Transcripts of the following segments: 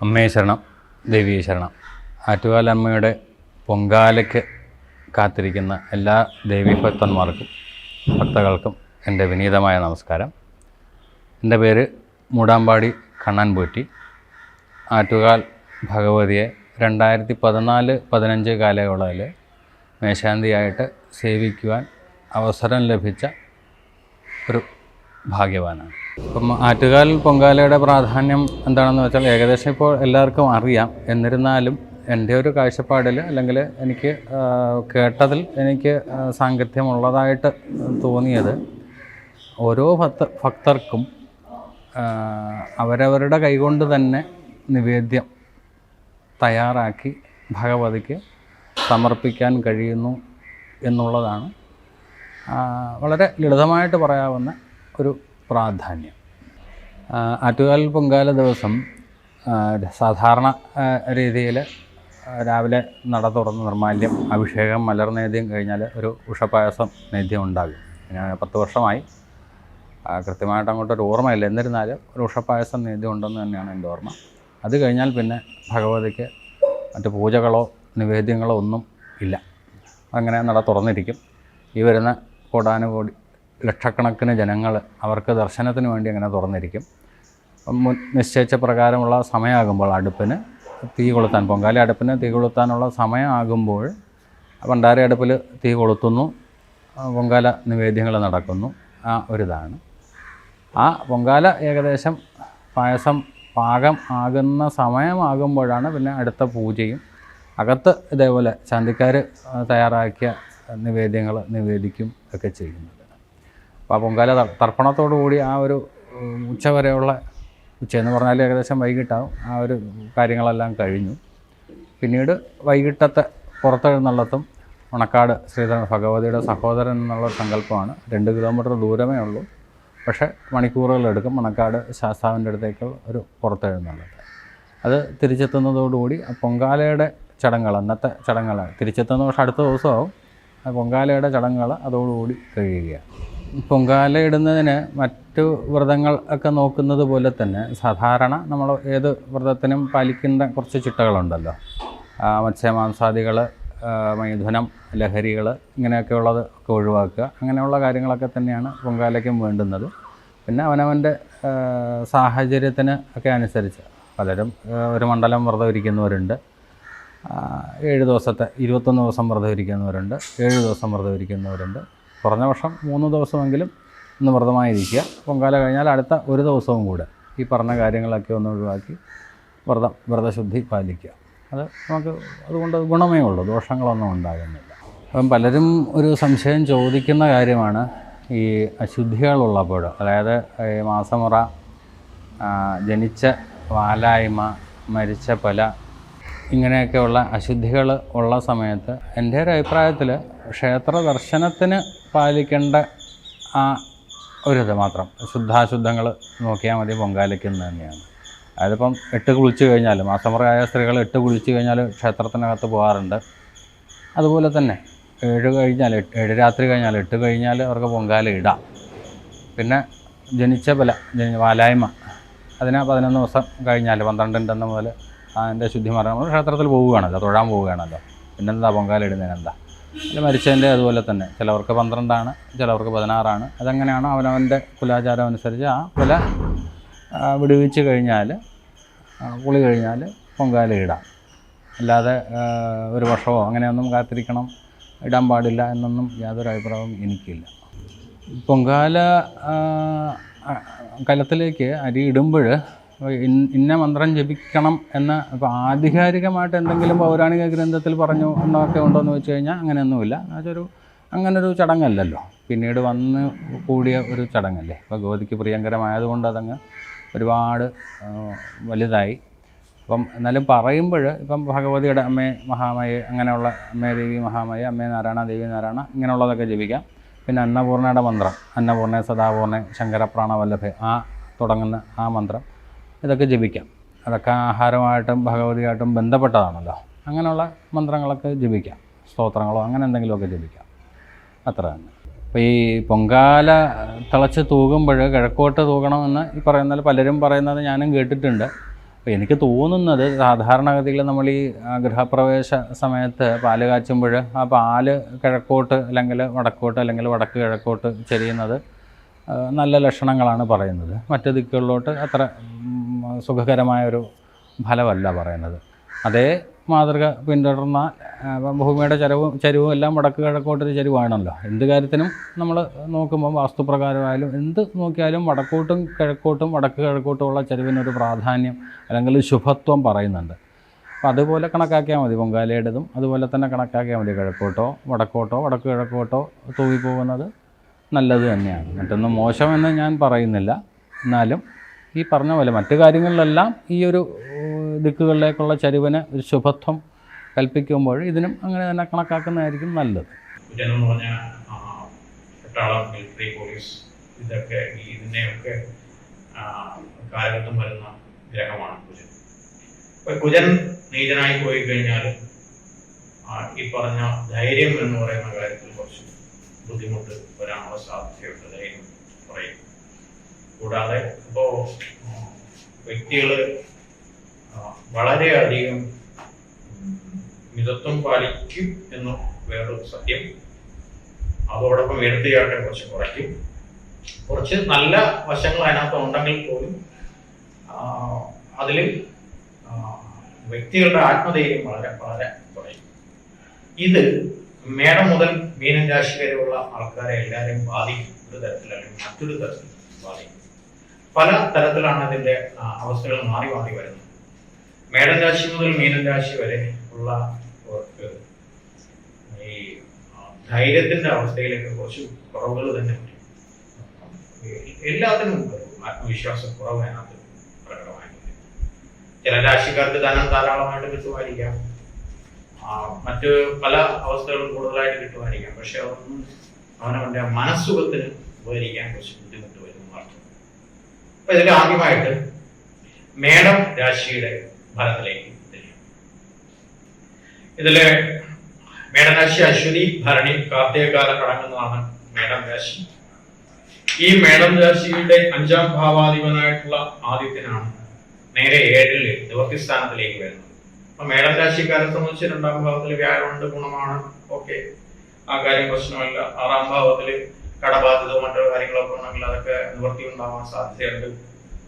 അമ്മേ ശരണം, ദേവീ ശരണം. ആറ്റുകാലമ്മയുടെ പൊങ്കാലയ്ക്ക് കാത്തിരിക്കുന്ന എല്ലാ ദേവീഭക്തന്മാർക്കും ഭക്തകൾക്കും എൻ്റെ വിനീതമായ നമസ്കാരം. എൻ്റെ പേര് മൂടാമ്പാടി കണ്ണൻ പോറ്റി. ആറ്റുകാൽ ഭഗവതിയെ 2014-15 കാലയളവിൽ മേശാന്തിയായിട്ട് സേവിക്കുവാൻ അവസരം ലഭിച്ച ഒരു ഭാഗ്യവാനാണ്. അപ്പം ആറ്റുകാൽ പൊങ്കാലയുടെ പ്രാധാന്യം എന്താണെന്ന് വെച്ചാൽ ഏകദേശം ഇപ്പോൾ എല്ലാവർക്കും അറിയാം. എന്നിരുന്നാലും എൻ്റെ ഒരു കാഴ്ചപ്പാടിൽ അല്ലെങ്കിൽ എനിക്ക് കേട്ടതിൽ എനിക്ക് സാങ്കത്യമുള്ളതായിട്ട് തോന്നിയത്, ഓരോ ഭക്തർക്കും അവരവരുടെ കൈകൊണ്ട് തന്നെ നിവേദ്യം തയ്യാറാക്കി ഭഗവതിക്ക് സമർപ്പിക്കാൻ കഴിയുന്നു എന്നുള്ളതാണ് വളരെ ലളിതമായിട്ട് പറയാവുന്ന ഒരു പ്രാധാന്യം. ആറ്റുകാൽ പൊങ്കാല ദിവസം സാധാരണ രീതിയിൽ രാവിലെ നട തുറന്ന് നിർമാല്യം, അഭിഷേകം, മലർനേദ്യം കഴിഞ്ഞാൽ ഒരു ഉഷപ്പായസം നേദ്യം ഉണ്ടാകും. ഞാൻ 10 വർഷമായി, കൃത്യമായിട്ട് അങ്ങോട്ടൊരു ഓർമ്മയില്ല. എന്നിരുന്നാലും ഒരു ഉഷപ്പായസം നേദ്യം ഉണ്ടെന്ന് തന്നെയാണ് എൻ്റെ ഓർമ്മ. അത് കഴിഞ്ഞാൽ പിന്നെ ഭഗവതിക്ക് മറ്റ് പൂജകളോ നിവേദ്യങ്ങളോ ഒന്നും ഇല്ല. അങ്ങനെ നട തുറന്നിരിക്കും. ഈ വരുന്ന കോടാനുകോടി ലക്ഷക്കണക്കിന് ജനങ്ങൾ അവർക്ക് ദർശനത്തിന് വേണ്ടി അങ്ങനെ തുറന്നിരിക്കും. നിശ്ചയിച്ച പ്രകാരമുള്ള സമയമാകുമ്പോൾ അടുപ്പിന് തീ കൊളുത്താൻ, പൊങ്കാല അടുപ്പിന് തീ കൊളുത്താനുള്ള സമയമാകുമ്പോൾ ഭണ്ഡാര അടുപ്പിൽ തീ കൊളുത്തുന്നു, പൊങ്കാല നിവേദ്യങ്ങൾ നടക്കുന്നു. ആ ഒരിതാണ്. ആ പൊങ്കാല ഏകദേശം പായസം പാകം ആകുന്ന സമയമാകുമ്പോഴാണ് പിന്നെ അടുത്ത പൂജയും അകത്ത് ഇതേപോലെ ശാന്തിക്കാർ തയ്യാറാക്കിയ നിവേദ്യങ്ങൾ നിവേദിക്കും ഒക്കെ ചെയ്യുന്നത്. അപ്പോൾ ആ പൊങ്കാല തർപ്പണത്തോടു കൂടി ആ ഒരു ഉച്ചവരെയുള്ള, ഉച്ചയെന്ന് പറഞ്ഞാൽ ഏകദേശം വൈകിട്ടാവും, ആ ഒരു കാര്യങ്ങളെല്ലാം കഴിഞ്ഞു. പിന്നീട് വൈകിട്ടത്തെ പുറത്തെഴുന്നള്ളത്തും മണക്കാട് ശ്രീധരൻ ഭഗവതിയുടെ സഹോദരൻ എന്നുള്ള സങ്കല്പമാണ്. 2 കിലോമീറ്റർ ദൂരമേ ഉള്ളൂ. പക്ഷേ മണിക്കൂറുകളെടുക്കും മണക്കാട് ശാസ്താവിൻ്റെ അടുത്തേക്ക് ഒരു പുറത്തെഴുന്നള്ളത്ത്. അത് തിരിച്ചെത്തുന്നതോടുകൂടി ആ പൊങ്കാലയുടെ ചടങ്ങുകൾ, അന്നത്തെ ചടങ്ങുകൾ തിരിച്ചെത്തുന്ന, പക്ഷേ അടുത്ത ദിവസമാവും ആ പൊങ്കാലയുടെ ചടങ്ങുകൾ അതോടുകൂടി കഴിയുകയാണ്. പൊങ്കാല ഇടുന്നതിന് മറ്റു വ്രതങ്ങൾ ഒക്കെ നോക്കുന്നത് പോലെ തന്നെ സാധാരണ നമ്മൾ ഏത് വ്രതത്തിനും പാലിക്കേണ്ട കുറച്ച് ചിട്ടകളുണ്ടല്ലോ. മത്സ്യമാംസാദികൾ, മൈഥുനം, ലഹരികൾ, ഇങ്ങനെയൊക്കെ ഉള്ളത് ഒക്കെ ഒഴിവാക്കുക. അങ്ങനെയുള്ള കാര്യങ്ങളൊക്കെ തന്നെയാണ് പൊങ്കാലയ്ക്കും വേണ്ടുന്നത്. പിന്നെ അവനവൻ്റെ സാഹചര്യത്തിന് ഒക്കെ അനുസരിച്ച് പലരും ഒരു മണ്ഡലം വ്രതം ഇരിക്കുന്നവരുണ്ട്, 7 ദിവസത്തെ 21 ദിവസം വ്രതം ഇരിക്കുന്നവരുണ്ട്, 7 ദിവസം വ്രതം ഇരിക്കുന്നവരുണ്ട്. കുറഞ്ഞ വർഷം 3 ദിവസമെങ്കിലും ഒന്ന് വ്രതമായിരിക്കുക. പൊങ്കാല കഴിഞ്ഞാൽ അടുത്ത ഒരു ദിവസവും കൂടെ ഈ പറഞ്ഞ കാര്യങ്ങളൊക്കെ ഒന്ന് ഒഴിവാക്കി വ്രതശുദ്ധി പാലിക്കുക. അത് നമുക്ക് അതുകൊണ്ട് ഗുണമേ ഉള്ളൂ, ദോഷങ്ങളൊന്നും ഉണ്ടാകുന്നില്ല. അപ്പം പലരും ഒരു സംശയം ചോദിക്കുന്ന കാര്യമാണ് ഈ അശുദ്ധികളുള്ളപ്പോൾ, അതായത് ഈ മാസമുറ, ജനിച്ച വാലായ്മ, മരിച്ച പല, ഇങ്ങനെയൊക്കെയുള്ള അശുദ്ധികൾ ഉള്ള സമയത്ത് എൻ്റെ ഒരു അഭിപ്രായത്തിൽ ക്ഷേത്ര ദർശനത്തിന് പാലിക്കേണ്ട ആ ഒരിത് മാത്രം, ശുദ്ധാശുദ്ധങ്ങൾ നോക്കിയാൽ മതി പൊങ്കാലയ്ക്കെന്ന് തന്നെയാണ്. അതിപ്പം 8 കുളിച്ച് കഴിഞ്ഞാൽ, മാസമുറയായ സ്ത്രീകൾ 8 കുളിച്ച് കഴിഞ്ഞാൽ ക്ഷേത്രത്തിനകത്ത് പോകാറുണ്ട്. അതുപോലെ തന്നെ 7 രാത്രി കഴിഞ്ഞാൽ 8 കഴിഞ്ഞാൽ അവർക്ക് പൊങ്കാല ഇടാം. പിന്നെ ജനിച്ച വാലായ്മ, അതിന് 11 ദിവസം കഴിഞ്ഞാൽ 12 മുതൽ അതിൻ്റെ ശുദ്ധി മാറാൻ നമ്മൾ ക്ഷേത്രത്തിൽ പോവുകയാണല്ലോ, തൊഴാൻ പോവുകയാണല്ലോ. പിന്നെന്താ പൊങ്കാല ഇടുന്നതിനെന്താ? അല്ല, മരിച്ചതിൻ്റെ അതുപോലെ തന്നെ ചിലവർക്ക് 12 ചിലവർക്ക് 16. അതെങ്ങനെയാണോ അവനവൻ്റെ കുലാചാരം അനുസരിച്ച് ആ കുല വിടുവിച്ച് കഴിഞ്ഞാൽ, കുളി കഴിഞ്ഞാൽ പൊങ്കാല ഇടാം. അല്ലാതെ ഒരു വർഷമോ അങ്ങനെയൊന്നും കാത്തിരിക്കണം, ഇടാൻ പാടില്ല എന്നൊന്നും യാതൊരു അഭിപ്രായവും എനിക്കില്ല. പൊങ്കാല കലത്തിലേക്ക് അരി ഇടുമ്പോൾ ഇന്ന മന്ത്രം ജപിക്കണം എന്ന് ഇപ്പോൾ ആധികാരികമായിട്ട് എന്തെങ്കിലും പൗരാണിക ഗ്രന്ഥത്തിൽ പറഞ്ഞു എന്നൊക്കെ ഉണ്ടോയെന്ന് വെച്ച് കഴിഞ്ഞാൽ അങ്ങനെയൊന്നുമില്ല. അങ്ങനൊരു ചടങ്ങല്ലല്ലോ, പിന്നീട് വന്ന് കൂടിയ ഒരു ചടങ്ങല്ലേ. ഭഗവതിക്ക് പ്രിയങ്കരമായതുകൊണ്ട് അതങ്ങ് ഒരുപാട് വലുതായി. അപ്പം എന്നാലും പറയുമ്പോൾ ഇപ്പം ഭഗവതിയുടെ അമ്മേ മഹാമയെ, അങ്ങനെയുള്ള അമ്മേ ദേവി മഹാമയെ, അമ്മേ നാരായണ, ദേവി നാരായണ, ഇങ്ങനെയുള്ളതൊക്കെ ജപിക്കാം. പിന്നെ അന്നപൂർണയുടെ മന്ത്രം, അന്നപൂർണ സദാപൂർണ ശങ്കരപ്രാണവല്ലഭ, ആ തുടങ്ങുന്ന ആ മന്ത്രം, ഇതൊക്കെ ജപിക്കാം. അതൊക്കെ ആഹാരമായിട്ടും ഭഗവതിയായിട്ടും ബന്ധപ്പെട്ടതാണല്ലോ. അങ്ങനെയുള്ള മന്ത്രങ്ങളൊക്കെ ജപിക്കാം, സ്തോത്രങ്ങളോ അങ്ങനെ എന്തെങ്കിലുമൊക്കെ ജപിക്കാം, അത്ര തന്നെ. അപ്പോൾ ഈ പൊങ്കാല തിളച്ച് തൂകുമ്പോൾ കിഴക്കോട്ട് തൂകണമെന്ന് ഈ പറയുന്നത് പലരും പറയുന്നത് ഞാനും കേട്ടിട്ടുണ്ട്. അപ്പോൾ എനിക്ക് തോന്നുന്നത് സാധാരണഗതിയിൽ നമ്മൾ ഈ ഗൃഹപ്രവേശ സമയത്ത് പാല് കാച്ചുമ്പോൾ ആ പാല് കിഴക്കോട്ട് അല്ലെങ്കിൽ വടക്കോട്ട് അല്ലെങ്കിൽ വടക്ക് കിഴക്കോട്ട് ചെരിയുന്നത് നല്ല ലക്ഷണങ്ങളാണ് പറയുന്നത്. മറ്റ് ദിക്കുകളിലോട്ട് അത്ര സുഖകരമായൊരു ഫലമല്ല പറയുന്നത്. അതേ മാതൃക പിന്തുടർന്ന ഭൂമിയുടെ ചരിവും എല്ലാം വടക്ക് കിഴക്കോട്ടൊരു ചരിവാണല്ലോ. എന്ത് കാര്യത്തിനും നമ്മൾ നോക്കുമ്പോൾ വാസ്തുപ്രകാരമായാലും എന്ത് നോക്കിയാലും വടക്കോട്ടും കിഴക്കോട്ടും വടക്ക് കിഴക്കോട്ടുമുള്ള ചരിവിനൊരു പ്രാധാന്യം അല്ലെങ്കിൽ ശുഭത്വം പറയുന്നുണ്ട്. അപ്പോൾ അതുപോലെ കണക്കാക്കിയാൽ മതി. പൊങ്കാലയുടേതും അതുപോലെ തന്നെ കണക്കാക്കിയാൽ മതി. കിഴക്കോട്ടോ വടക്കോട്ടോ വടക്ക് കിഴക്കോട്ടോ തൂവിപ്പോകുന്നത് നല്ലത് തന്നെയാണ്. മറ്റൊന്നും മോശമെന്ന് ഞാൻ പറയുന്നില്ല. എന്നാലും ഈ പറഞ്ഞ പോലെ മറ്റു കാര്യങ്ങളിലെല്ലാം ഈ ഒരു ദിക്കുകളിലേക്കുള്ള ചരിവിന് ഒരു ശുഭത്വം കൽപ്പിക്കുമ്പോൾ ഇതിനും അങ്ങനെ തന്നെ കണക്കാക്കുന്നതായിരിക്കും നല്ലത്. ഇതൊക്കെ ഇതിനെയൊക്കെ കാലഘട്ടം വരുന്ന ഗ്രഹമാണ് കുജൻ. കുജൻ നീചനായി പോയി കഴിഞ്ഞാൽ ഈ പറഞ്ഞ ധൈര്യം എന്ന് പറയുന്ന കാര്യത്തിൽ കുറച്ച് ബുദ്ധിമുട്ട് വരാനുള്ള സാധ്യതയുണ്ട്. ധൈര്യം പറയും. കൂടാതെ ഇപ്പോൾ വ്യക്തികൾ വളരെയധികം മിതത്വം പാലിക്കും എന്ന് വേറൊരു സത്യം. അതോടൊപ്പം എടുത്തുചാട്ടം കുറച്ച് കുറയ്ക്കും. കുറച്ച് നല്ല വശങ്ങൾ അതിനകത്ത് ഉണ്ടെങ്കിൽ പോലും അതിൽ വ്യക്തികളുടെ ആത്മധൈര്യം വളരെ വളരെ കുറയും. ഇത് മേടം മുതൽ മീനൻ രാശി വരെയുള്ള ആൾക്കാരെ എല്ലാവരെയും ബാധിക്കും. ഒരു തരത്തിൽ അല്ലെങ്കിൽ മറ്റൊരു തരത്തിൽ ബാധിക്കും. പല തരത്തിലാണ് ഇതിന്റെ അവസ്ഥകൾ മാറി മാറി വരുന്നത്. മേടൻ രാശി മുതൽ മീനൻ രാശി വരെ ഉള്ളവർക്ക് ഈ ധൈര്യത്തിന്റെ അവസ്ഥയിലേക്ക് കുറച്ച് കുറവുകൾ തന്നെ വരും. എല്ലാത്തിനും ആത്മവിശ്വാസ കുറവ് അതിനകത്ത് പ്രകടമായിട്ടുണ്ട്. ചില രാശിക്കാർക്ക് ധനം ധാരാളമായിട്ട് കിട്ടുമായിരിക്കാം, മറ്റ് പല അവസ്ഥകളും കൂടുതലായിട്ട് കിട്ടുമായിരിക്കാം. പക്ഷെ അതൊന്നും അവനവന്റെ മനസ്സുഖത്തിന് ഉപകരിക്കാൻ കുറച്ച് ബുദ്ധിമുട്ട് വരുന്നു മാത്രം. അപ്പൊ ഇതിൽ ആദ്യമായിട്ട് മേടം രാശിയുടെ ഫലത്തിലേക്ക് തിരിയും. ഇതില് മേടരാശി അശ്വതി ഭരണി കാർത്തികകാലം അടങ്ങുന്നതാണ് മേടം രാശി. ഈ മേടം രാശിയുടെ 5ാം ഭാവാധിപനായിട്ടുള്ള ആദിത്യനാണ് നേരെ 7ൽ നിവൃത്തി സ്ഥാനത്തിലേക്ക് വരുന്നത്. അപ്പൊ മേടം രാശിക്കാരെ സംബന്ധിച്ച് 2ാം ഭാവത്തിൽ വ്യാഴമുണ്ട്, ഗുണമാണ്, ഓക്കെ, ആ കാര്യം പ്രശ്നമല്ല. 6ാം ഭാവത്തില് കടബാധ്യത മറ്റു കാര്യങ്ങളൊക്കെ ഉണ്ടെങ്കിൽ അതൊക്കെ നിവൃത്തി ഉണ്ടാവാൻ സാധ്യതയുണ്ട്.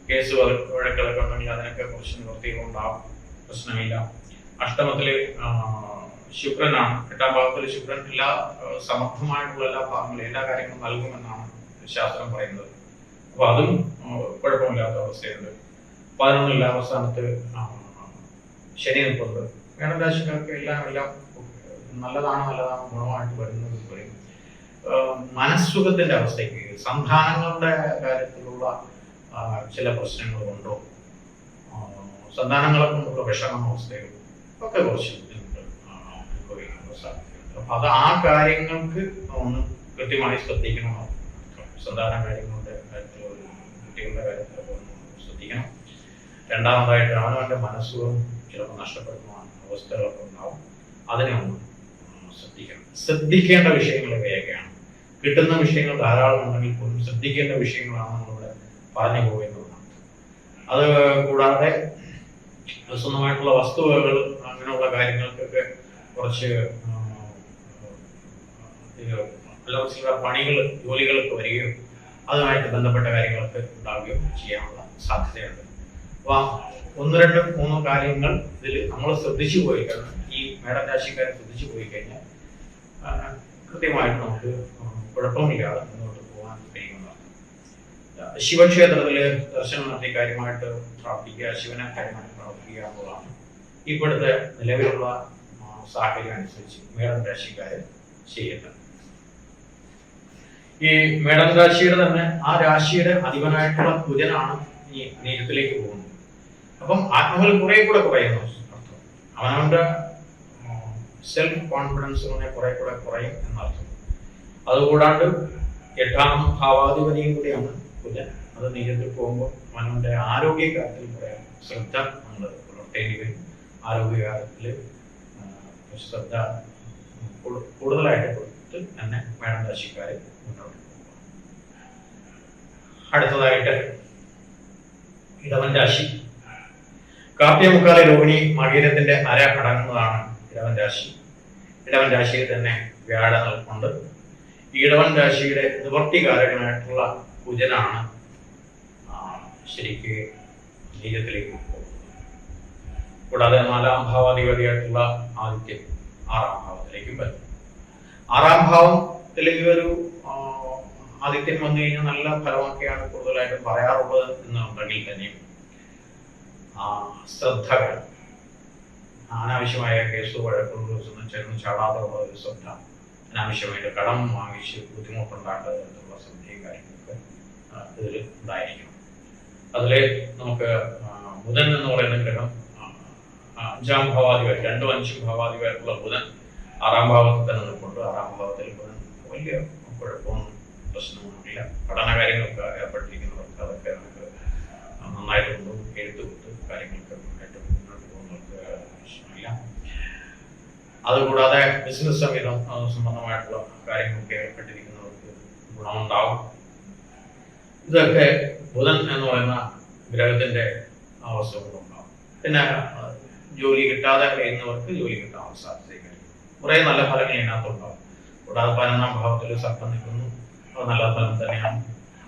കേസ് വഴക്കുകളൊക്കെ ഉണ്ടെങ്കിൽ അതിനൊക്കെ കുറച്ച് നിവൃത്തികൾ ഉണ്ടാവും, പ്രശ്നമില്ല. അഷ്ടമത്തില് ശുക്രനാണ്. 8ാം ഭാവത്തിൽ ശുക്രൻ എല്ലാ സമർത്ഥമായിട്ടുള്ള എല്ലാ ഭാഗങ്ങളും എല്ലാ കാര്യങ്ങളും നൽകുമെന്നാണ് ശാസ്ത്രം പറയുന്നത്. അപ്പൊ അതും കുഴപ്പമില്ലാത്ത അവസ്ഥയുണ്ട്. 11ൽ അവസാനത്ത് ശനി നിൽപ്പുണ്ട്. മേടം രാശിക്കാർക്ക് എല്ലാം നല്ലതാണ് ഗുണമായിട്ട് വരുന്നത് പറയും. മനസ്സുഖത്തിന്റെ അവസ്ഥയ്ക്ക് സന്താനങ്ങളുടെ കാര്യത്തിലുള്ള ചില പ്രശ്നങ്ങളുണ്ടോ, സന്താനങ്ങളെ കൊണ്ടുള്ള വിഷമാവസ്ഥകൾ ഒക്കെ കുറച്ച് ബുദ്ധിമുട്ട് അനുഭവിക്കാനുള്ള സാധ്യതയുണ്ട്. അപ്പൊ അത് ആ കാര്യങ്ങൾക്ക് ഒന്ന് കൃത്യമായി ശ്രദ്ധിക്കണം. സന്താന കാര്യങ്ങളുടെ കാര്യത്തിൽ കുട്ടികളുടെ കാര്യത്തിലൊക്കെ ഒന്ന് ശ്രദ്ധിക്കണം. രണ്ടാമതായിട്ട് അവനവന്റെ മനസ്സുഖം ചിലപ്പോൾ നഷ്ടപ്പെടുന്ന അവസ്ഥകളൊക്കെ ഉണ്ടാവും. അതിനെ ഒന്ന് ശ്രദ്ധിക്കണം. ശ്രദ്ധിക്കേണ്ട വിഷയങ്ങൾ ഇവയൊക്കെയാണ്. കിട്ടുന്ന വിഷയങ്ങൾ ധാരാളം ഉണ്ടെങ്കിൽ പോലും ശ്രദ്ധിക്കേണ്ട വിഷയങ്ങളാണ് നമ്മളിവിടെ പറഞ്ഞു പോകുന്നതാണ്. അത് കൂടാതെ സ്വന്തമായിട്ടുള്ള വസ്തുവകൾ അങ്ങനെയുള്ള കാര്യങ്ങൾക്കൊക്കെ കുറച്ച് പണികൾ ജോലികളൊക്കെ വരികയും അതുമായിട്ട് ബന്ധപ്പെട്ട കാര്യങ്ങളൊക്കെ ഉണ്ടാവുകയും ചെയ്യാനുള്ള സാധ്യതയുണ്ട്. അപ്പൊ 1, 2, 3 കാര്യങ്ങൾ ഇതിൽ നമ്മൾ ശ്രദ്ധിച്ചു പോയി കഴിഞ്ഞാൽ, ഈ മേടം രാശിക്കാരെ ശ്രദ്ധിച്ചു പോയി കഴിഞ്ഞാൽ കൃത്യമായിട്ട് നമുക്ക് കുഴപ്പമില്ലാതെ മുന്നോട്ട് പോകാൻ കഴിയുന്നതാണ്. ശിവക്ഷേത്രത്തില് ദർശനം നടത്തി കാര്യമായിട്ട് പ്രാർത്ഥിക്കുക, ശിവനെ കാര്യമായിട്ട് പ്രാർത്ഥിക്കുക എന്നുള്ളതാണ് ഇപ്പോഴത്തെ നിലവിലുള്ള സാഹചര്യം അനുസരിച്ച് മേടം രാശിക്കാരെ ചെയ്യേണ്ടത്. ഈ മേടം രാശിയുടെ തന്നെ ആ രാശിയുടെ അധിപനായിട്ടുള്ള കുജനാണ് ഈ നീചത്തിലേക്ക് പോകുന്നത്. അപ്പം ആത്മബലം കുറെ കൂടെ കുറയുന്നു അർത്ഥം. അവനവന്റെ സെൽഫ് കോൺഫിഡൻസ് കുറെ കൂടെ കുറയും എന്നർത്ഥം. അതുകൂടാണ്ട് 8ാം ഭാവാധിപതിയും കൂടിയാണ് കുജൻ. അത് നീചത്തിൽ പോകുമ്പോൾ അവനവന്റെ ആരോഗ്യകാര്യത്തിൽ കുറെ ശ്രദ്ധ നമ്മൾ പുലർത്തേണ്ടി വരും. ആരോഗ്യകാര്യത്തിൽ ശ്രദ്ധ കൂടുതലായിട്ട് കൊടുത്ത് തന്നെ മേടം രാശിക്കാരെ മുന്നോട്ട് പോകുക. അടുത്തതായിട്ട് ഇടവൻ രാശി. കാർത്തിക മുക്കാല രോഹിണി മകീരത്തിന്റെ അര അടങ്ങുന്നതാണ് ഇടവൻ രാശി. ഇടവൻ രാശിയിൽ തന്നെ വ്യാഴ നിൽപ്പുണ്ട്. ഈ ഇടവൻ രാശിയുടെ നിവർത്തികാരകനായിട്ടുള്ള കുജനാണ് ശരിക്ക് നീചത്തിലേക്ക് പോകുന്നത്. കൂടാതെ 4-ാം ഭാവാധിപതിയായിട്ടുള്ള ആദിത്യം 6-ാം ഭാവത്തിലേക്കും വരും. 6-ാം ഭാവത്തിലേക്ക് ഒരു ആദിത്യം വന്നു കഴിഞ്ഞാൽ നല്ല ഫലമൊക്കെയാണ് കൂടുതലായിട്ടും പറയാറുള്ളത് എന്നുണ്ടെങ്കിൽ തന്നെയും ശ്രദ്ധ വേണം. അനാവശ്യമായ കേസ് വഴക്കൊന്നും ചേർന്ന് ചാടാതെ ഉള്ള ഒരു ശ്രദ്ധ, അനാവശ്യമായിട്ട് കടം വാങ്ങിച്ച് ബുദ്ധിമുട്ടുണ്ടാക്കാതെ എന്നുള്ള ശ്രദ്ധയും കാര്യങ്ങളൊക്കെ ഇതിൽ ഉണ്ടായിരിക്കണം. അതിൽ നമുക്ക് ബുധൻ എന്ന് പറയുന്ന ഗ്രഹം 5-ാം ഭാവാധിപതി, 2ഉം 5ഉം ഭാവാധിപതിയായിട്ടുള്ള ബുധൻ 6-ാം ഭാവത്തിൽ തന്നെ നിൽപ്പുണ്ട്. 6-ാം ഭാവത്തിൽ ബുധൻ വലിയ കുഴപ്പമൊന്നും പ്രശ്നമൊന്നുമില്ല. പഠന കാര്യങ്ങളൊക്കെ ഏർപ്പെട്ടിരിക്കുന്നവർക്ക് അതൊക്കെ നമുക്ക് നന്നായിട്ടുണ്ട്. എഴുത്തുകൊടുത്ത് കാര്യങ്ങൾക്ക് ആയിട്ട് മുന്നോട്ട് പോകുന്നവർക്ക് പ്രശ്നമില്ല. അതുകൂടാതെ ബിസിനസ് സംബന്ധമായിട്ടുള്ള കാര്യങ്ങളൊക്കെ ഏർപ്പെട്ടിരിക്കുന്നവർക്ക് ഗുണമുണ്ടാവും. ഇതൊക്കെ ബുധൻ എന്ന് പറയുന്ന ഗ്രഹത്തിന്റെ അവസ്ഥകളുണ്ടാവും. പിന്നെ ജോലി കിട്ടാതെ കഴിയുന്നവർക്ക് ജോലി കിട്ടാൻ സാധ്യതയുണ്ട്. കുറെ നല്ല ഫലങ്ങൾ ഇതിനകത്തുണ്ടാവും. കൂടാതെ 11-ാം ഭാവത്തിൽ സർപ്പം നിൽക്കുന്നു, അത് നല്ല ഫലം തന്നെയാണ്.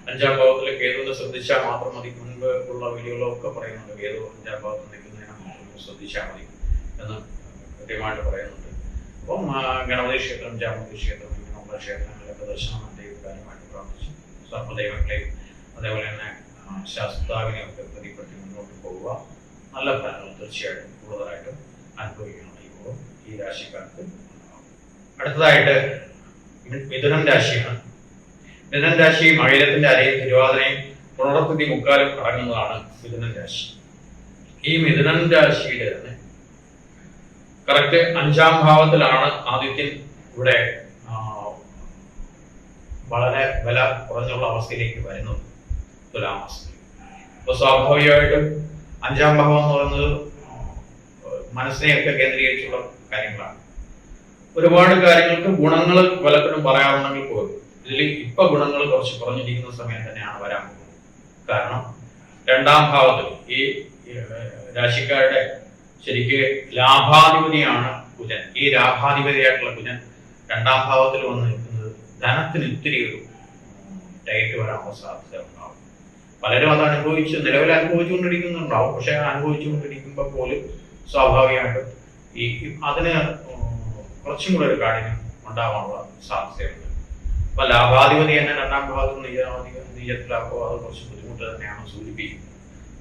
5-ാം ഭാവത്തിൽ കേതുവിനെ ശ്രദ്ധിച്ചാൽ മാത്രം മതി. മുൻപ് ഉള്ള വീഡിയോകളൊക്കെ പറയുന്നുണ്ട് കേതു 5-ാം ഭാവത്തിൽ നിൽക്കുന്നതിനെ മാത്രം ശ്രദ്ധിച്ചാൽ മതി എന്ന് കൃത്യമായിട്ട് പറയുന്നുണ്ട്. അപ്പം ഗണപതി ക്ഷേത്രം, ജാമതി ക്ഷേത്രം, ഇങ്ങനെയുള്ള ക്ഷേത്രങ്ങളിലൊക്കെ ദർശനം നടത്തി കാര്യമായിട്ട് പ്രാർത്ഥിച്ചു സർപ്പദൈവങ്ങളെയും അതേപോലെ തന്നെ ശാസ്താവിനെയും ഒക്കെ പ്രതിപ്പെട്ടി മുന്നോട്ട് പോവുക. നല്ല ഫലങ്ങൾ തീർച്ചയായിട്ടും കൂടുതലായിട്ടും അനുഭവിക്കണം ഈ രാശിക്കാർക്ക്. അടുത്തതായിട്ട് മിഥുനം രാശിയാണ്. മിഥുനം രാശി മകയിരത്തിന്റെ അരയും തിരുവാതിരയും പുണർത്തിഥി മുക്കാലും അടങ്ങുന്നതാണ് മിഥുനം രാശി. ഈ മിഥുനം രാശിയുടെ തന്നെ കറക്റ്റ് 5-ാം ഭാവത്തിലാണ് ആദിത്യൻ ഇവിടെ വളരെ വില കുറഞ്ഞുള്ള അവസ്ഥയിലേക്ക് വരുന്നത്, തുലാമാസത്തിൽ. അപ്പൊ സ്വാഭാവികമായിട്ടും 5-ാം ഭാവം എന്ന് പറയുന്നത് മനസ്സിനെയൊക്കെ കേന്ദ്രീകരിച്ചുള്ള കാര്യങ്ങളാണ്. ഒരുപാട് കാര്യങ്ങൾക്ക് ഗുണങ്ങൾ പലപ്പോഴും പറയാറുണ്ടെങ്കിൽ പോലും ഇതിൽ ഇപ്പൊ ഗുണങ്ങൾ കുറച്ച് കുറഞ്ഞിരിക്കുന്ന സമയം തന്നെയാണ് വരാൻ പോകുന്നത്. കാരണം 2-ാം ഭാവത്തിൽ ഈ രാശിക്കാരുടെ ശരിക്ക് ലാഭാധിപതിയാണ് കുജൻ. ഈ ലാഭാധിപതിയായിട്ടുള്ള കുജൻ 2-ാം ഭാവത്തിൽ വന്ന് നിൽക്കുന്നത് ധനത്തിന് ഇത്തിരി ഒരു ടൈറ്റ് വരാനുള്ള സാധ്യത ഉണ്ടാവും. പലരും അത് നിലവിൽ അനുഭവിച്ചുകൊണ്ടിരിക്കുന്നുണ്ടാവും. പക്ഷെ അനുഭവിച്ചുകൊണ്ടിരിക്കുമ്പോൾ പോലും സ്വാഭാവികമായിട്ടും അതിന് കുറച്ചും കൂടെ ഒരു കാഠിന്യം ഉണ്ടാവാനുള്ള സാധ്യതയുണ്ട്. അപ്പൊ ലാഭാധിപതി തന്നെ 2-ാം ഭാവത്തിൽ നീചത്തിലാക്കുമ്പോൾ അത് കുറച്ച് ബുദ്ധിമുട്ട് തന്നെയാണ് സൂചിപ്പിക്കുന്നത്.